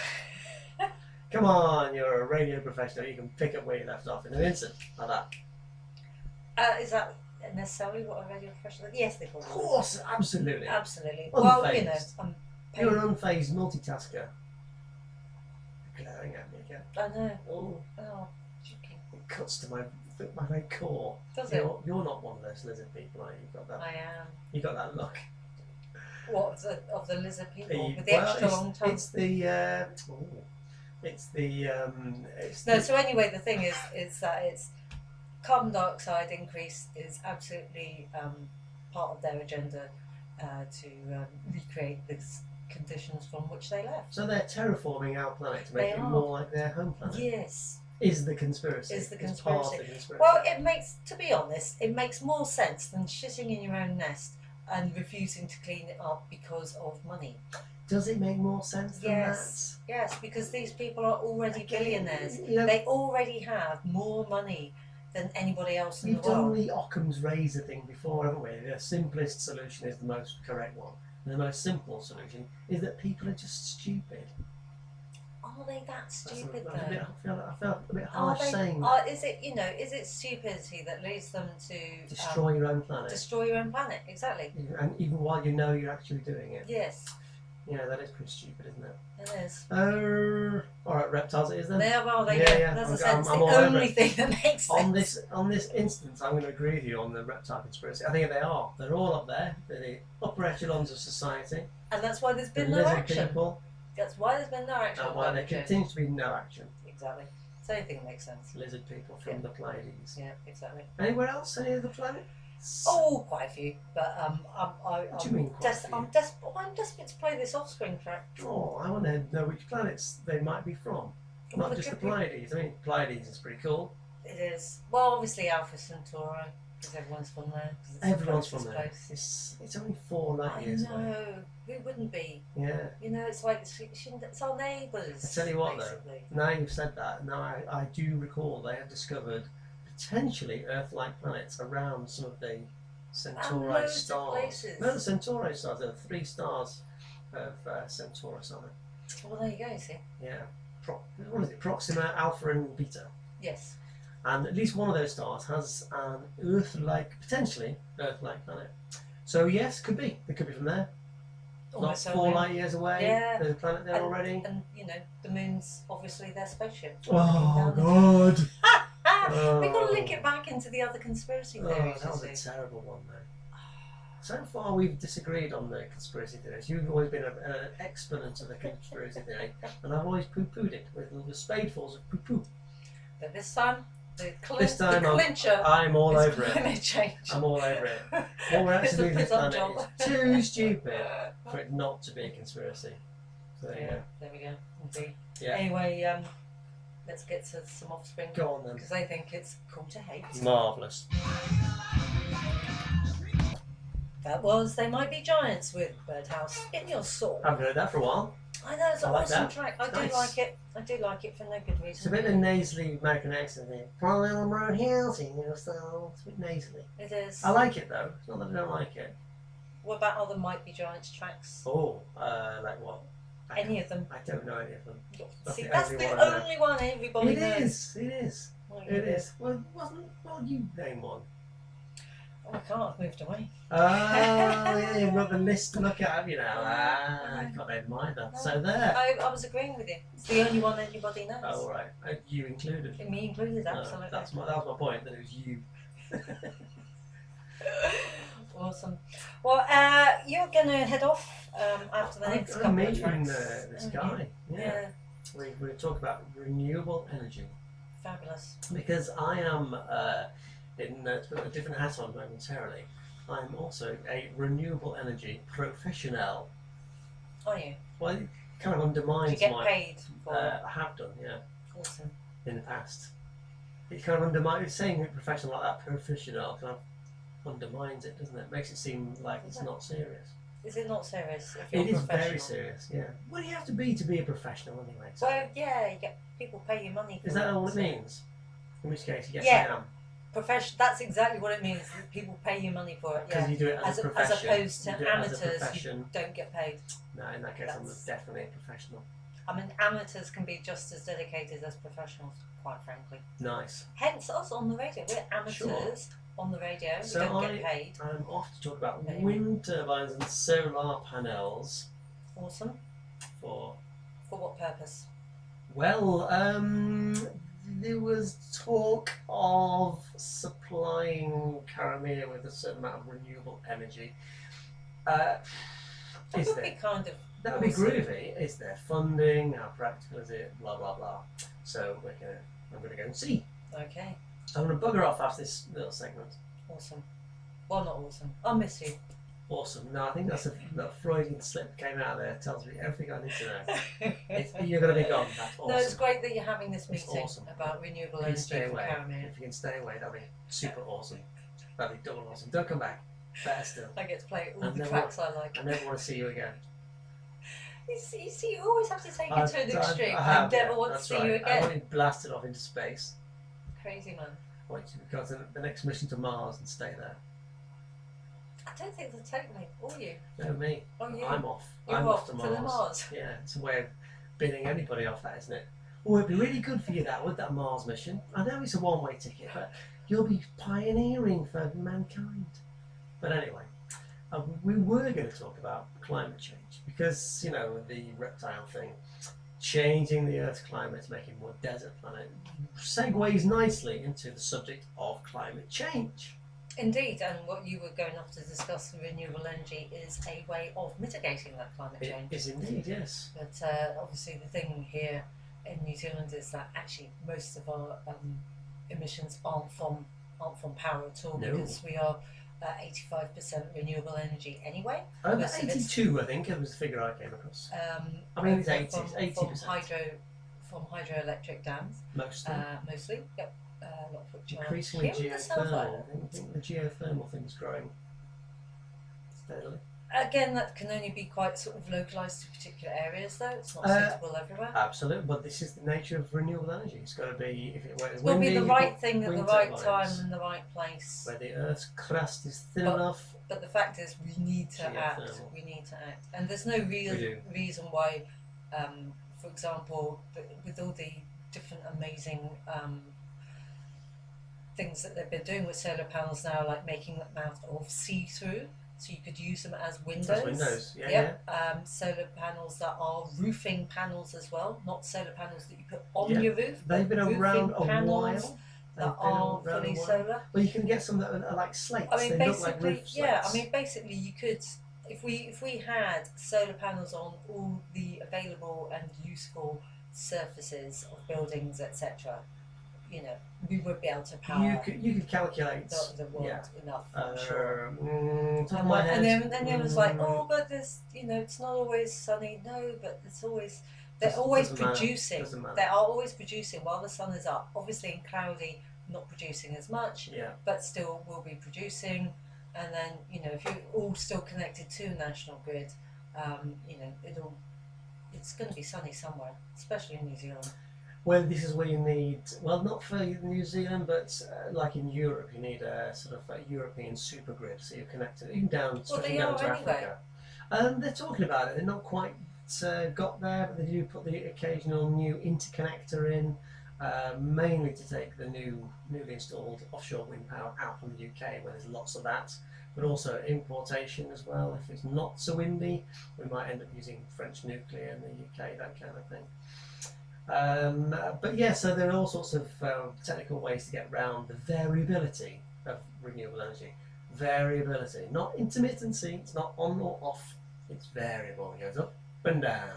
Come on, you're a radio professional. You can pick up where you left off in an instant, like that. Is that necessarily what a radio professional? Yes, they Of probably. course, absolutely. Absolutely. Unfazed. Well, I'm You're paying. an unfazed multitasker. Glaring at me again. I know. Oh, Oh, joking. it cuts to my very core. Does it? You're not one of those lizard people, are you? You've got that. I am. You got that look. What of the lizard people with the extra long tongue? It's the. No. So anyway, the thing is that it's carbon dioxide increase is absolutely part of their agenda to recreate the conditions from which they left. So they're terraforming our planet to make it more like their home planet. Yes. Is the conspiracy? Is the It's conspiracy? part of the conspiracy. Well, it makes, to be honest, it makes more sense than shitting in your own nest and refusing to clean it up because of money. Does it make more sense than Yes, because these people are already billionaires. You know, They already have more money than anybody else in we've the world. done the Occam's razor thing before, haven't we? The simplest solution is the most correct one. And the most simple solution is that people are just stupid. Are they that stupid That's though? I felt a bit harsh saying that. Is it stupidity that leads them to Destroy your own planet. destroy your own planet? Exactly. And even while you know you're actually doing it. Yes, Yeah, that is pretty stupid, isn't it? it is. Alright, reptiles it is then. There, well, there you Yeah, go. yeah, That's I'm- a sense. I'm The all over only it. thing that makes sense. On this instance, I'm going to agree with you on the reptile conspiracy. I think they are. They're all up there. They're the upper echelons of society. And that's why there's The been no lizard action. people. That's why there's been no action. And why there continues to be no action. Exactly. So anything makes sense. Lizard people from the Pleiades. Yeah, exactly. Anywhere else? Any other planets? Oh, quite a few. But What do you mean quite a few? I'm desperate to play this Offspring track. Oh, I want to know which planets they might be from. Well, Not just the Pleiades. I mean, Pleiades is pretty cool. It is. Well, obviously Alpha Centauri, because everyone's from there. 'Cause it's the Everyone's from closest there. place. It's only 4 light I years away. know. Who wouldn't be? Yeah. You know, it's like it's our neighbours. I tell you what, basically. though. Now you've said that, now I do recall they have discovered potentially Earth-like planets around some of the Centauri loads of stars. places. No, the Centauri stars. There are 3 stars of Centaurus on it. Well, there you go. You see. Yeah. What is it? Proxima, Alpha, and Beta. Yes. And at least one of those stars has an Earth-like, potentially Earth-like planet. So yes, could be. It could be from there. Almost Not 4 certainly. light years away. Yeah. There's a planet there already. And you know, the moon's obviously their spaceship. Oh God! We've got to link it back into the other conspiracy Oh, theories. that was you a see. terrible one, though. So far, we've disagreed on the conspiracy theories. You've always been an exponent of the conspiracy theory, and I've always poo-pooed it with little spadefuls of poo-poo. But this time, the This time, clincher I'm all is over it. climate change. I'm all over it. What we're It's actually a doing this put-on planet job. is too stupid for it not to be a conspiracy. So there you go. There we go. Indeed. Yeah. Anyway, let's get to some Offspring Go on then. because they think it's cool to hate. Marvellous. That was They Might Be Giants with Birdhouse in Your Soul. Haven't heard that for a while. I know, it's an I like awesome that. track. I Nice. do like it. I do like it for no good reason. It's a bit of a nasally American accent there. Parliament Roadhouse, you know, so it's a bit nasally. It is. I like it though. It's not that I don't like it. What about other Might Be Giants tracks? Oh, like what? Any of them? I don't know any of them. See, the that's only the one I know. only one everybody It knows. is. It is. Oh, It is. Well, you name one. Oh, I can't. I've moved away. Oh, yeah, you've got the list to look at, have you now? I can't admire that. So there. I was agreeing with you. It's the only one anybody knows. Oh, all right. You included. Me included, No, absolutely. that was my point, that it was you. Awesome. Well, you're going to head off after the next I'm couple of meeting tracks. this aren't guy. you? Yeah. We're going to talk about renewable energy. Fabulous. Because I am, to put a different hat on momentarily, I'm also a renewable energy professional. Are you? Well, it kind of Do undermines you get my... paid for it? I have done, yeah, Awesome. in the past. It kind of undermines, saying it professional like that, professional, kind of undermines it, doesn't it? Makes it seem like it's not serious. Is it not serious if you're It is professional? very serious, yeah. What do you have to be a professional anyway? So Well, yeah, you get people pay you money for is that all it so- means? In which case, yes, Yeah. I am. That's exactly what it means. People pay you money for it. Because Yeah. you do it as a profession. opposed to You do it as a amateurs who profession. don't get paid. No, in that case, I'm That's- definitely a professional. I mean, amateurs can be just as dedicated as professionals, quite frankly. Nice. Hence us on the radio. We're amateurs Sure. on the radio. So we don't get paid. I'm off to talk about Okay. wind turbines and solar panels Awesome. for... For what purpose? Well, there was talk of supplying Karamea with a certain amount of renewable energy. That Is would there? be kind of. That would be awesome. groovy. Is there funding? How practical is it? Blah blah blah. So I'm gonna go and see. Okay, I'm gonna bugger off after this little segment. awesome. Well, not awesome. I'll miss you. Awesome. No, I think that's that Freudian slip came out there. Tells me everything I need to know. You're gonna be gone. That's awesome. No, it's great that you're having this It's meeting awesome. about renewable If you energy stay for away, Karamea. if you can stay away, that'd be super awesome. That'd be double awesome. Don't come back. Better still. I get to play all I the never- tracks I like. I never want to see you again. You see, you always have to take it to an extreme. I I have, never yeah, want to that's see right. you I again. want you blasted off into space. Crazy man. I want you to go to the next mission to Mars and stay there. I don't think they'll take me, or you. No, me. Oh, you. I'm off. You're I'm off to to Mars. the Mars. Yeah, it's a way of bidding anybody off, that, isn't it? Oh, it'd be really good for you, that Mars mission. I know it's a one-way ticket, but you'll be pioneering for mankind. But anyway, we were going to talk about climate change because, you know, the reptile thing, changing the Earth's climate, making a more desert planet, segues nicely into the subject of climate change. Indeed, and what you were going off to discuss with renewable energy is a way of mitigating that climate change. It is indeed, yes. But obviously, the thing here in New Zealand is that actually most of our emissions aren't from power at all, No. because we are 85% renewable energy anyway. Over Most of it's- 82, I think, it was the figure I came across. I mean, it's 80s, from 80%. from hydroelectric dams, Mostly. mostly. Yep. A lot of which are Increasingly here in the South geothermal. Island. I think the geothermal thing's growing steadily. Again, that can only be quite sort of localised to particular areas, though. It's not suitable everywhere. Absolutely, but this is the nature of renewable energy. It's got to be, if it were It's got to be the windy, right thing at the wind right turbines, time and the right place. where the Earth's crust is thin But- enough. But the fact is, we need to act. Geothermal. We need to act, and there's no We do. reason why, for example, with all the different amazing things that they've been doing with solar panels now, like making them out of see-through, so you could use them as windows. As windows, yeah, Yep. Solar panels that are roofing panels as well, not solar panels that you put on Yeah. your roof. They've been roofing around a panels while. that They've been are around fully a while. solar. Well, you can get some that are like slates. I mean, they look like basically, roof slates. yeah. I mean, basically, you could, if we had solar panels on all the available and useful surfaces of buildings, etc., you know, we would be able to power you could calculate. the world yeah. enough. I'm sure. Top of my head. And then it was like, oh, but there's, you know, it's not always sunny. No, but it's always. They're always Doesn't matter. producing. Doesn't matter. They are always producing while the sun is up. Obviously, in cloudy, not producing as much, Yeah. but still will be producing. And then, you know, if you're all still connected to national grid, you know, it's going to be sunny somewhere, especially in New Zealand. Well, this is where you need, well, not for New Zealand, but like in Europe, you need a sort of a European supergrid, so you're connected, even down, stretching they down are to anyway. Africa. They're talking about it. They're not quite got there, but they do put the occasional new interconnector in, mainly to take the newly installed offshore wind power out from the UK, where there's lots of that, but also importation as well. If it's not so windy, we might end up using French nuclear in the UK, that kind of thing. But yeah, so there are all sorts of technical ways to get around the variability of renewable energy. Variability, not intermittency. It's not on or off. It's variable. It goes up and down.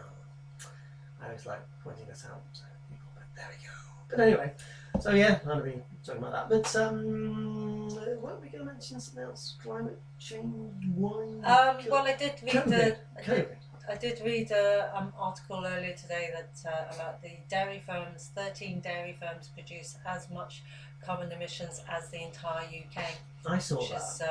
I was like pointing this out, so people, but there we go. But anyway, so yeah, I'm going to be talking about that. But what were we going to mention? Something else? Climate change? Why? Well, I did read COVID. I did read an article earlier today that about the dairy firms. 13 dairy firms produce as much carbon emissions as the entire UK, I saw which that. is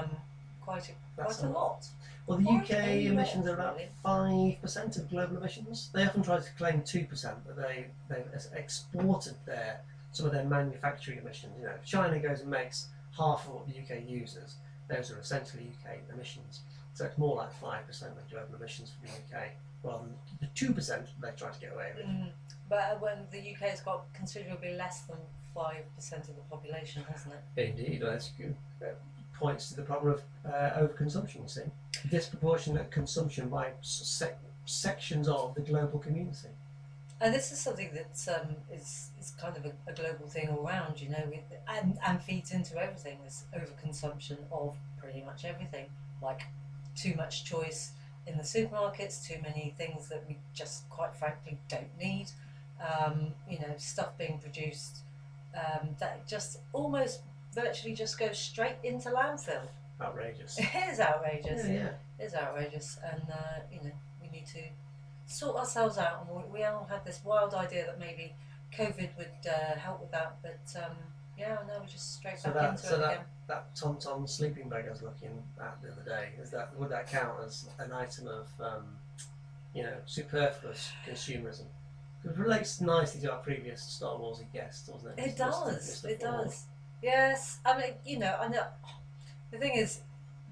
quite That's a lot. Well, the Quite UK a lot, emissions are about really. 5% of global emissions. They often try to claim 2%, but they've exported some of their manufacturing emissions. You know, if China goes and makes half of what the UK uses, those are essentially UK emissions. So it's more like 5% of global emissions for the UK, rather than the 2% they try to get away with. But when the UK has got considerably less than 5% of the population, hasn't it? Indeed, well, that's good. Points to the problem of overconsumption, you see. Disproportionate consumption by sections of the global community. And this is something that is kind of a global thing all round, you know, and feeds into everything. This overconsumption of pretty much everything, like too much choice in the supermarkets, too many things that we just quite frankly don't need. Stuff being produced that just almost virtually just goes straight into landfill. Outrageous. It is outrageous. Yeah. It is outrageous, and we need to sort ourselves out. And we all had this wild idea that maybe COVID would help with that, but no, we're just straight back into it again. That Tom sleeping bag I was looking at the other day, would that count as an item of superfluous consumerism? It relates nicely to our previous Star Warsy guest, doesn't it? It does. It does. Yes. I mean, I know. The thing is,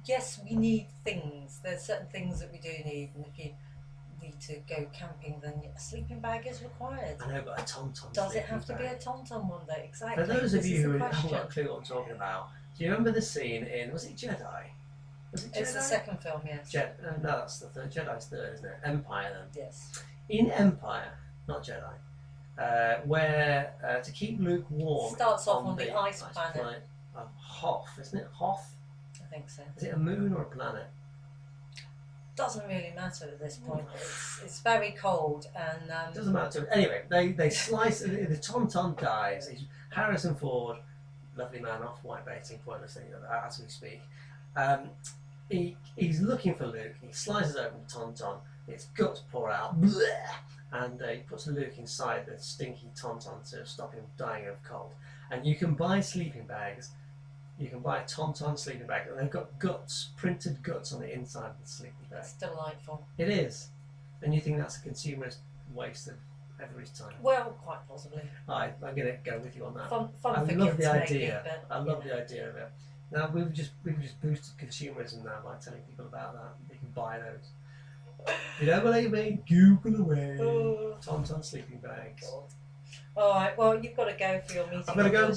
yes, we need things. There's certain things that we do need, and if you need to go camping, then a sleeping bag is required. I know, but a Tom-Tom. Does it have to be a Tom-Tom one day? Exactly. For those of you who haven't got a clue what I'm talking about, do you remember the scene in, was it Jedi? It's the second film, yes. No, that's the third. Jedi's third, isn't it? Empire, then. Yes. In Empire, not Jedi, where to keep Luke warm. Starts off on the ice planet of Hoth, isn't it? Hoth? I think so. Is it a moon or a planet? Doesn't really matter at this point. It's very cold, and doesn't matter. Anyway, they slice. The Tom dies. Harrison Ford, lovely man, off white baiting, pointless thing as we speak. He's looking for Luke. He slices open the Tom. Its guts pour out, bleh, and he puts Luke inside the stinky Tom to stop him dying of cold. And you can buy sleeping bags. You can buy a Tom sleeping bag, and they've got guts, printed guts on the inside of the sleeping bag. It's delightful. It is. And you think that's a consumerist waste of everybody's time? Well, quite possibly. I'm going to go with you on that. Fun I for love kids, the maybe, idea. but, I love the idea of it. Now we've just boosted consumerism now by telling people about that. You can buy those. If you don't believe me, Google away. Tom sleeping bags. God. All right. Well, you've got to go for your meeting. I'm going to go.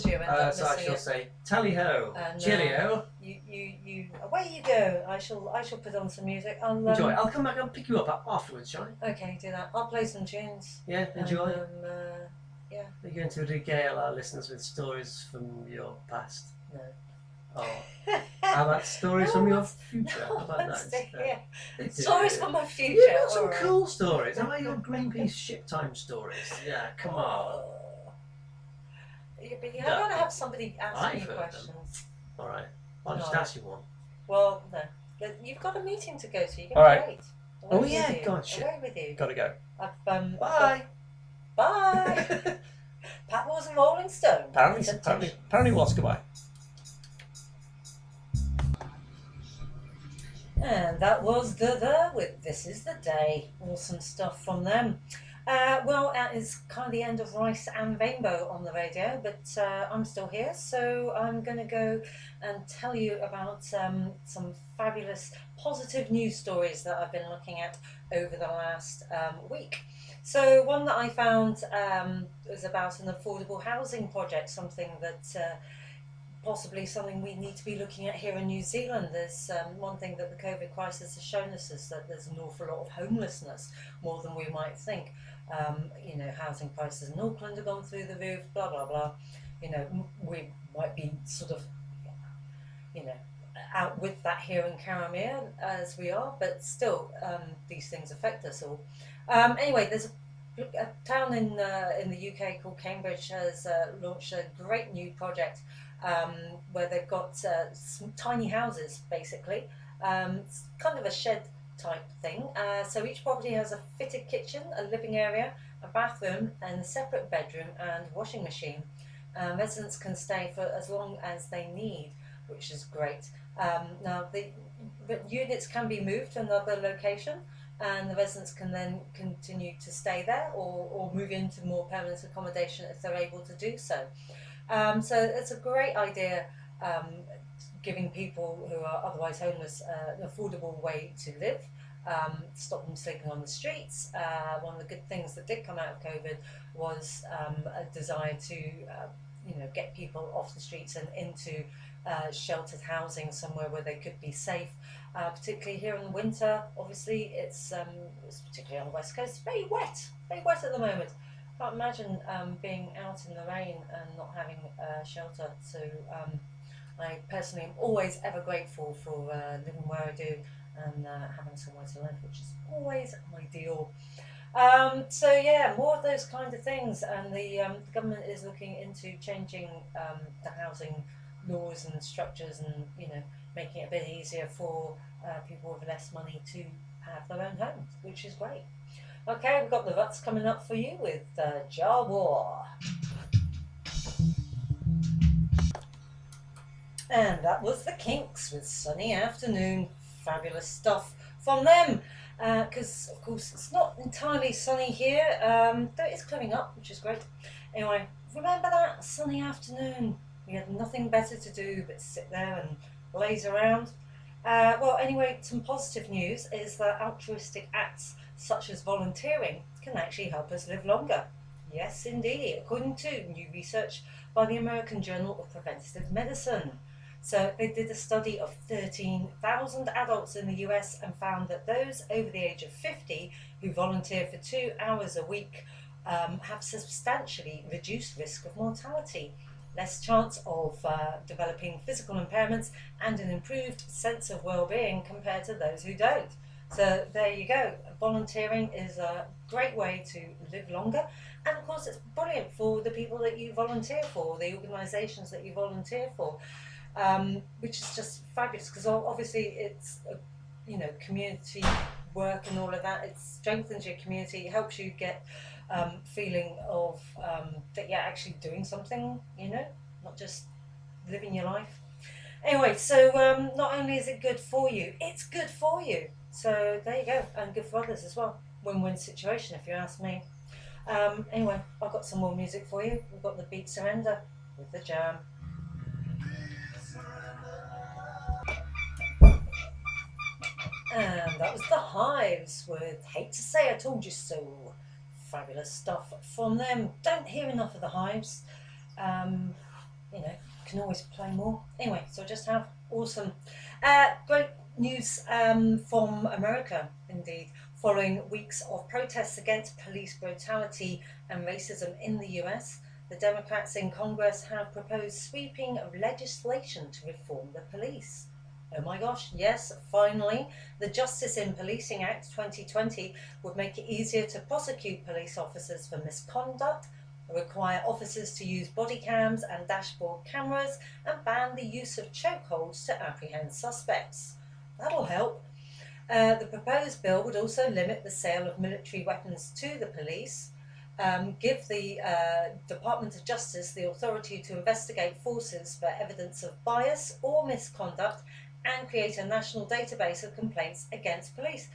So I shall say tally ho, cheerio. You away you go. I shall put on some music. Enjoy. I'll come back and pick you up afterwards, shall I? Okay, do that. I'll play some tunes. Yeah, enjoy. Yeah. Are you going to regale our listeners with stories from your past? No. Oh. How about stories from your future? How about that? Yeah. Stories from my future. You've got some cool stories. How about your Greenpeace ship time stories? Yeah, come on. Yeah, but you got to have somebody ask you questions. All right. I'll just ask you one. Well, no. You've got a meeting to go to. You're going to wait. Oh yeah, God, shit. Away with you. Gotta go. Bye. Bye. Pat was a Rolling Stone. Apparently was. Goodbye. And that was the with This Is the Day. Awesome stuff from them. Well, that is kind of the end of Rice and Rainbow on the radio, but I'm still here, so I'm going to go and tell you about some fabulous positive news stories that I've been looking at over the last week. So one that I found was about an affordable housing project, something that possibly something we need to be looking at here in New Zealand. There's one thing that the COVID crisis has shown us is that there's an awful lot of homelessness, more than we might think. Housing prices in Auckland have gone through the roof, blah, blah, blah. We might be sort of, out with that here in Karamea as we are, but still these things affect us all. Anyway, there's a town in the UK called Cambridge has launched a great new project where they've got some tiny houses, basically. It's kind of a shed type thing. So each property has a fitted kitchen, a living area, a bathroom, and a separate bedroom and washing machine. Residents can stay for as long as they need, which is great. Now the units can be moved to another location, and the residents can then continue to stay there or move into more permanent accommodation if they're able to do so. So it's a great idea, giving people who are otherwise homeless an affordable way to live, stop them sleeping on the streets. One of the good things that did come out of COVID was a desire to get people off the streets and into sheltered housing, somewhere where they could be safe, particularly here in the winter. Obviously it's particularly on the west coast, very wet at the moment. Can't imagine being out in the rain and not having shelter. So I personally am always ever grateful for living where I do and having somewhere to live, which is always ideal. So yeah, more of those kind of things, and the government is looking into changing the housing laws and structures, and making it a bit easier for people with less money to have their own homes, which is great. Okay, we've got the Ruts coming up for you with Jawa. And that was the Kinks with Sunny Afternoon. Fabulous stuff from them. Because, of course, it's not entirely sunny here, though it is clearing up, which is great. Anyway, remember that sunny afternoon? We had nothing better to do but sit there and laze around. Well, anyway, some positive news is that altruistic acts such as volunteering can actually help us live longer. Yes, indeed, according to new research by the American Journal of Preventive Medicine. So they did a study of 13,000 adults in the US and found that those over the age of 50 who volunteer for 2 hours a week have substantially reduced risk of mortality, less chance of developing physical impairments, and an improved sense of well-being compared to those who don't. So there you go. Volunteering is a great way to live longer, and of course it's brilliant for the people that you volunteer for, the organisations that you volunteer for. Which is just fabulous, because obviously it's community work and all of that. It strengthens your community, it helps you get feeling of that you're actually doing something, not just living your life. Anyway, so not only is it good for you, it's good for you. So there you go, and good for others as well. Win-win situation, if you ask me. Anyway, I've got some more music for you. We've got the Beat Surrender with the Jam. And that was the Hives with Hate to Say I Told You So. Fabulous stuff from them. Don't hear enough of the Hives. Can always play more. Anyway, so I just have awesome. Great news from America, indeed. Following weeks of protests against police brutality and racism in the US, the Democrats in Congress have proposed sweeping legislation to reform the police. Oh my gosh, yes, finally. The Justice in Policing Act 2020 would make it easier to prosecute police officers for misconduct, require officers to use body cams and dashboard cameras, and ban the use of chokeholds to apprehend suspects. That'll help. The proposed bill would also limit the sale of military weapons to the police, give the Department of Justice the authority to investigate forces for evidence of bias or misconduct, and create a national database of complaints against police.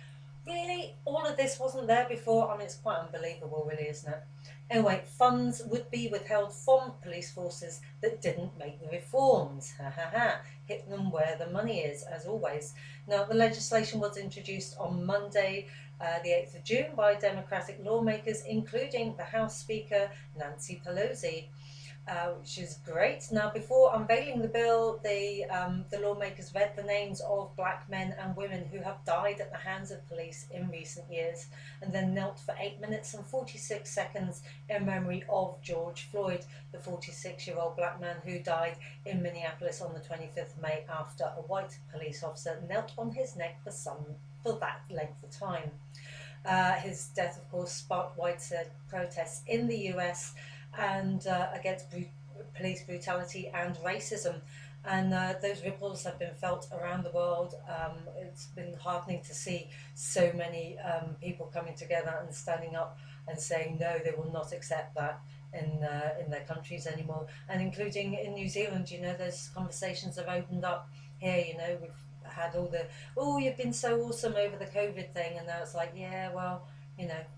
Really, all of this wasn't there before? I mean, it's quite unbelievable, really, isn't it? Anyway, funds would be withheld from police forces that didn't make the reforms. Ha ha ha. Hit them where the money is, as always. Now, the legislation was introduced on Monday, the 8th of June, by Democratic lawmakers, including the House Speaker, Nancy Pelosi. Which is great. Now, before unveiling the bill, the lawmakers read the names of black men and women who have died at the hands of police in recent years, and then knelt for 8 minutes and 46 seconds in memory of George Floyd, the 46-year-old black man who died in Minneapolis on the 25th of May after a white police officer knelt on his neck for that length of time. His death, of course, sparked widespread protests in the US and against police brutality and racism, and those ripples have been felt around the world. It's been heartening to see so many people coming together and standing up and saying no, they will not accept that in their countries anymore, and including in New Zealand. Those conversations have opened up here. We've had all the, oh, you've been so awesome over the COVID thing, and now it's like, yeah, well,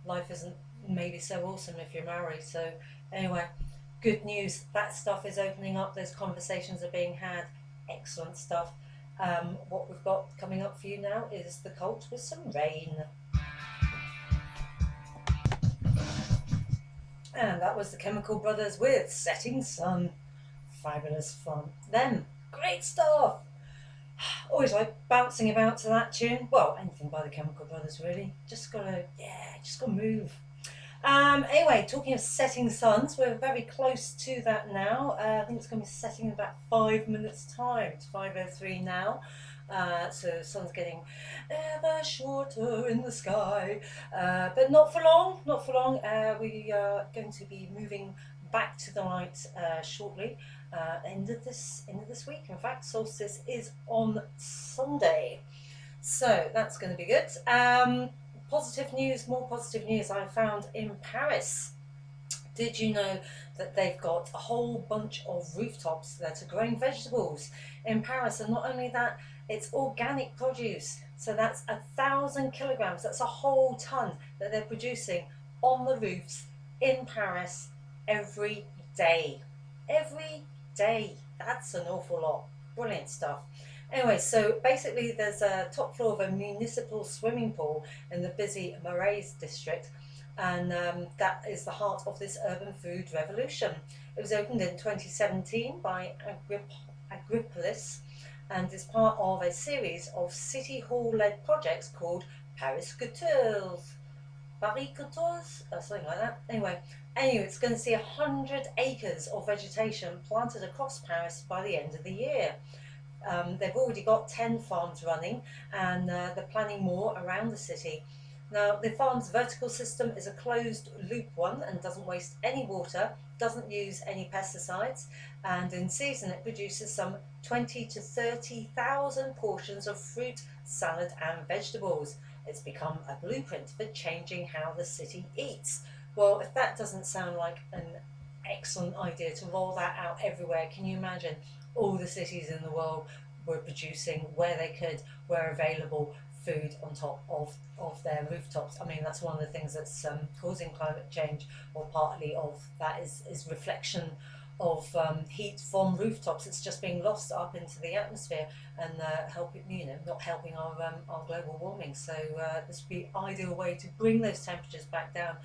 life isn't maybe so awesome if you're married. So anyway, good news. That stuff is opening up. Those conversations are being had. Excellent stuff. What we've got coming up for you now is The Cult with some rain. And that was the Chemical Brothers with Setting Sun. Fabulous fun. Them. Great stuff. Always like bouncing about to that tune. Well, anything by the Chemical Brothers, really. Just gotta move. Anyway, talking of setting suns, we're very close to that now. I think it's going to be setting in about 5 minutes' time. It's 5:03 now. So the sun's getting ever shorter in the sky, but not for long. Not for long. We are going to be moving back to the light shortly. End of this week. In fact, solstice is on Sunday, so that's going to be good. Positive news, more positive news I found in Paris. Did you know that they've got a whole bunch of rooftops that are growing vegetables in Paris? And not only that, it's organic produce. So that's 1,000 kilograms. That's a whole ton that they're producing on the roofs in Paris every day. Every day. That's an awful lot. Brilliant stuff. Anyway, so basically there's a top floor of a municipal swimming pool in the busy Marais district, and that is the heart of this urban food revolution. It was opened in 2017 by Agripolis and is part of a series of City Hall-led projects called Paris Coutures. Paris Coutures? Something like that. Anyway, it's going to see 100 acres of vegetation planted across Paris by the end of the year. They've already got 10 farms running, and they're planning more around the city. Now, the farm's vertical system is a closed loop one and doesn't waste any water, doesn't use any pesticides, and in season it produces some 20 to 30,000 portions of fruit, salad and vegetables. It's become a blueprint for changing how the city eats. Well, if that doesn't sound like an excellent idea to roll that out everywhere, can you imagine? All the cities in the world were producing, where they could, where available, food on top of their rooftops. I mean, that's one of the things that's causing climate change, or partly of that is reflection of heat from rooftops. It's just being lost up into the atmosphere and not helping our global warming. So this would be an ideal way to bring those temperatures back down,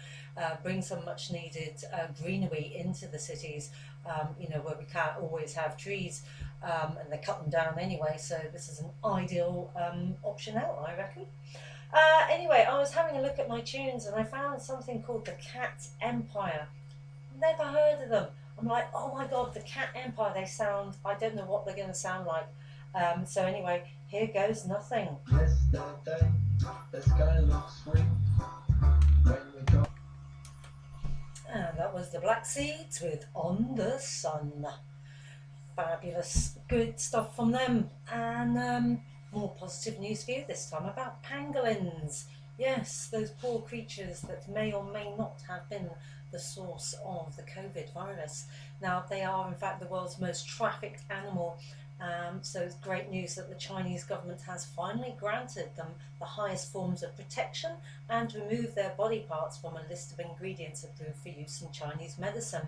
bring some much needed greenery into the cities, where we can't always have trees, and they cut them down anyway. So this is an ideal option out, I reckon. Anyway, I was having a look at my tunes and I found something called the Cat Empire. Never heard of them. I'm like, oh my god, the Cat Empire, they sound, I don't know what they're going to sound like. So anyway, here goes nothing. Yesterday, the sky looks sweet when we go. And that was the Black Seeds with On the Sun. Fabulous, good stuff from them. And more positive news for you this time about pangolins. Yes, those poor creatures that may or may not have been the source of the COVID virus. Now, they are in fact the world's most trafficked animal. So it's great news that the Chinese government has finally granted them the highest forms of protection and removed their body parts from a list of ingredients approved for use in Chinese medicine.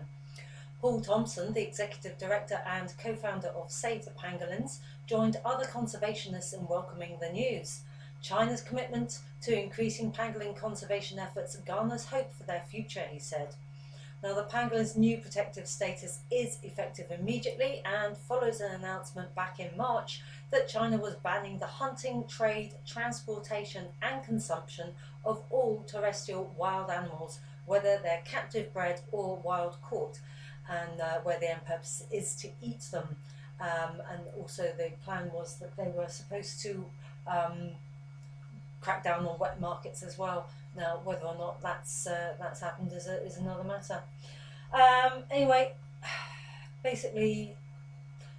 Paul Thompson, the executive director and co-founder of Save the Pangolins, joined other conservationists in welcoming the news. China's commitment to increasing pangolin conservation efforts garners hope for their future, he said. Now, the pangolin's new protective status is effective immediately and follows an announcement back in March that China was banning the hunting, trade, transportation and consumption of all terrestrial wild animals, whether they're captive bred or wild caught, and where the end purpose is to eat them. And also the plan was that they were supposed to crack down on wet markets as well. Now, whether or not that's happened is another matter. Anyway, basically,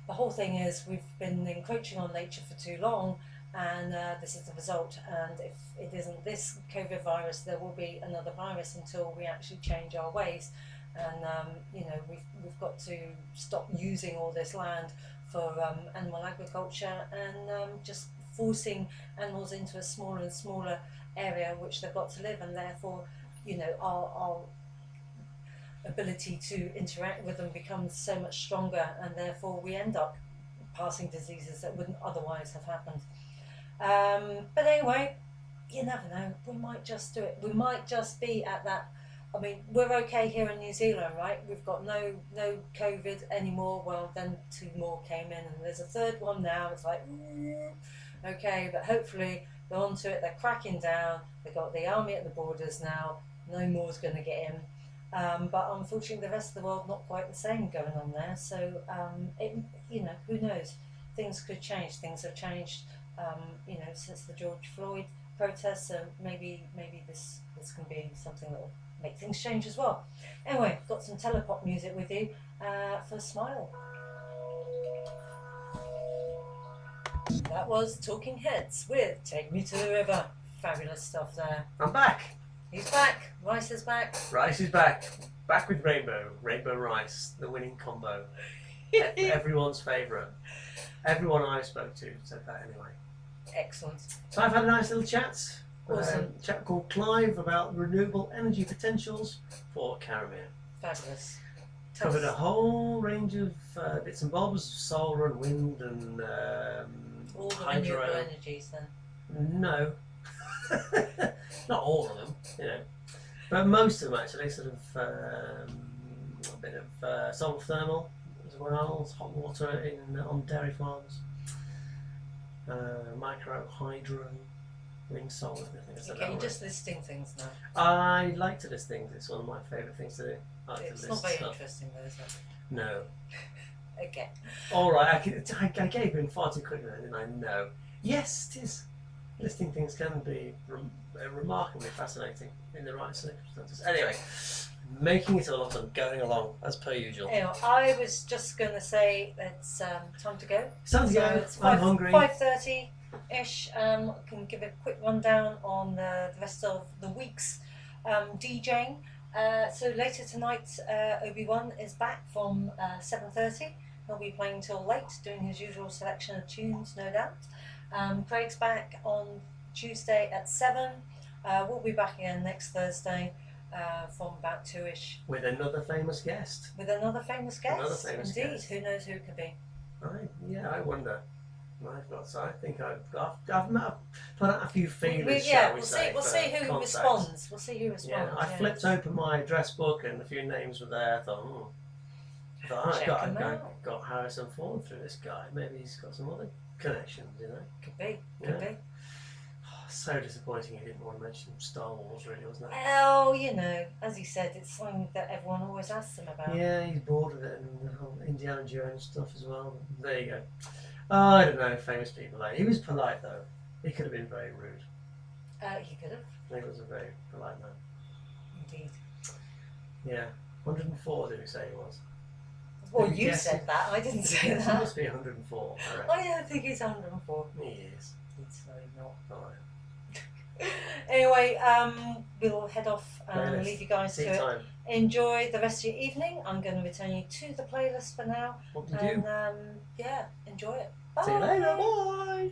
the whole thing is we've been encroaching on nature for too long, and this is the result. And if it isn't this COVID virus, there will be another virus until we actually change our ways. And we've got to stop using all this land for animal agriculture and just forcing animals into a smaller and smaller area which they've got to live, and therefore our ability to interact with them becomes so much stronger, and therefore we end up passing diseases that wouldn't otherwise have happened. But anyway, you never know, we might just do it. We might just be at that. I mean, we're okay here in New Zealand, right? We've got no COVID anymore. Well, then 2 more came in, and there's a 3rd one now. It's like, okay, but hopefully they're onto it. They're cracking down. They've got the army at the borders now. no more's going to get in. But unfortunately, the rest of the world not quite the same going on there. So who knows? Things could change. Things have changed, since the George Floyd protests. So maybe this can be something that will make things change as well. Anyway, got some telepop music with you for Smile. That was Talking Heads with Take Me to the River. Fabulous stuff there. I'm back. He's back. Rice is back. Rice is back. Back with Rainbow. Rainbow Rice, the winning combo. Everyone's favourite. Everyone I spoke to said that anyway. Excellent. So I've had a nice little chat. Awesome. A chap called Clive about renewable energy potentials for Karamea. Fabulous. Covered a whole range of bits and bobs, solar and wind and all the hydro. renewable energies then. No. Not all of them, but most of them actually. Sort of a bit of solar thermal as well, hot water on dairy farms, micro hydro, wind, solar. Okay, you're just listing things now. I like to list things. It's one of my favourite things to do. I like It's to not list very stuff. interesting though, is it? No. Okay. All right, I gave in far too quickly, didn't I? No. Yes, it is. Listing things can be remarkably fascinating in the right circumstances. Anyway, making it a lot of going along as per usual. Anyway, I was just going to say it's time to go. It's time to go. It's I'm hungry. 5:30-ish. I can give a quick rundown on the rest of the week's DJing. So later tonight, Obi-Wan is back from 7:30. He'll be playing till late, doing his usual selection of tunes, no doubt. Craig's back on Tuesday at 7. We'll be back again next Thursday from about 2-ish. With another famous guest. With another famous guest. Another famous Indeed. guest. Who knows who it could be? I wonder. I think I've put out a few feelers. We'll see who responds. We'll see who responds. Yeah, I flipped open my address book and a few names were there. I thought, I got Harrison Ford through this guy. Maybe he's got some other connections, Could be. So disappointing he didn't want to mention Star Wars, really, wasn't it? Well, as he said, it's something that everyone always asks him about. Yeah, he's bored of it and the whole Indiana Jones stuff as well. There you go. Oh, I don't know, famous people. He was polite though. He could have been very rude. He could have. He was a very polite man. Indeed. Yeah, 104 did he say he was? Well, Did you guess said it? that. I didn't say He that. must be 104. I reckon. I don't think he's 104. He is. It's not. All right. Anyway, we'll head off and Playlist. leave you guys Tea to it. time. Enjoy the rest of your evening. I'm going to return you to the playlist for now. What do you do? And enjoy it. Bye. See you later. Bye.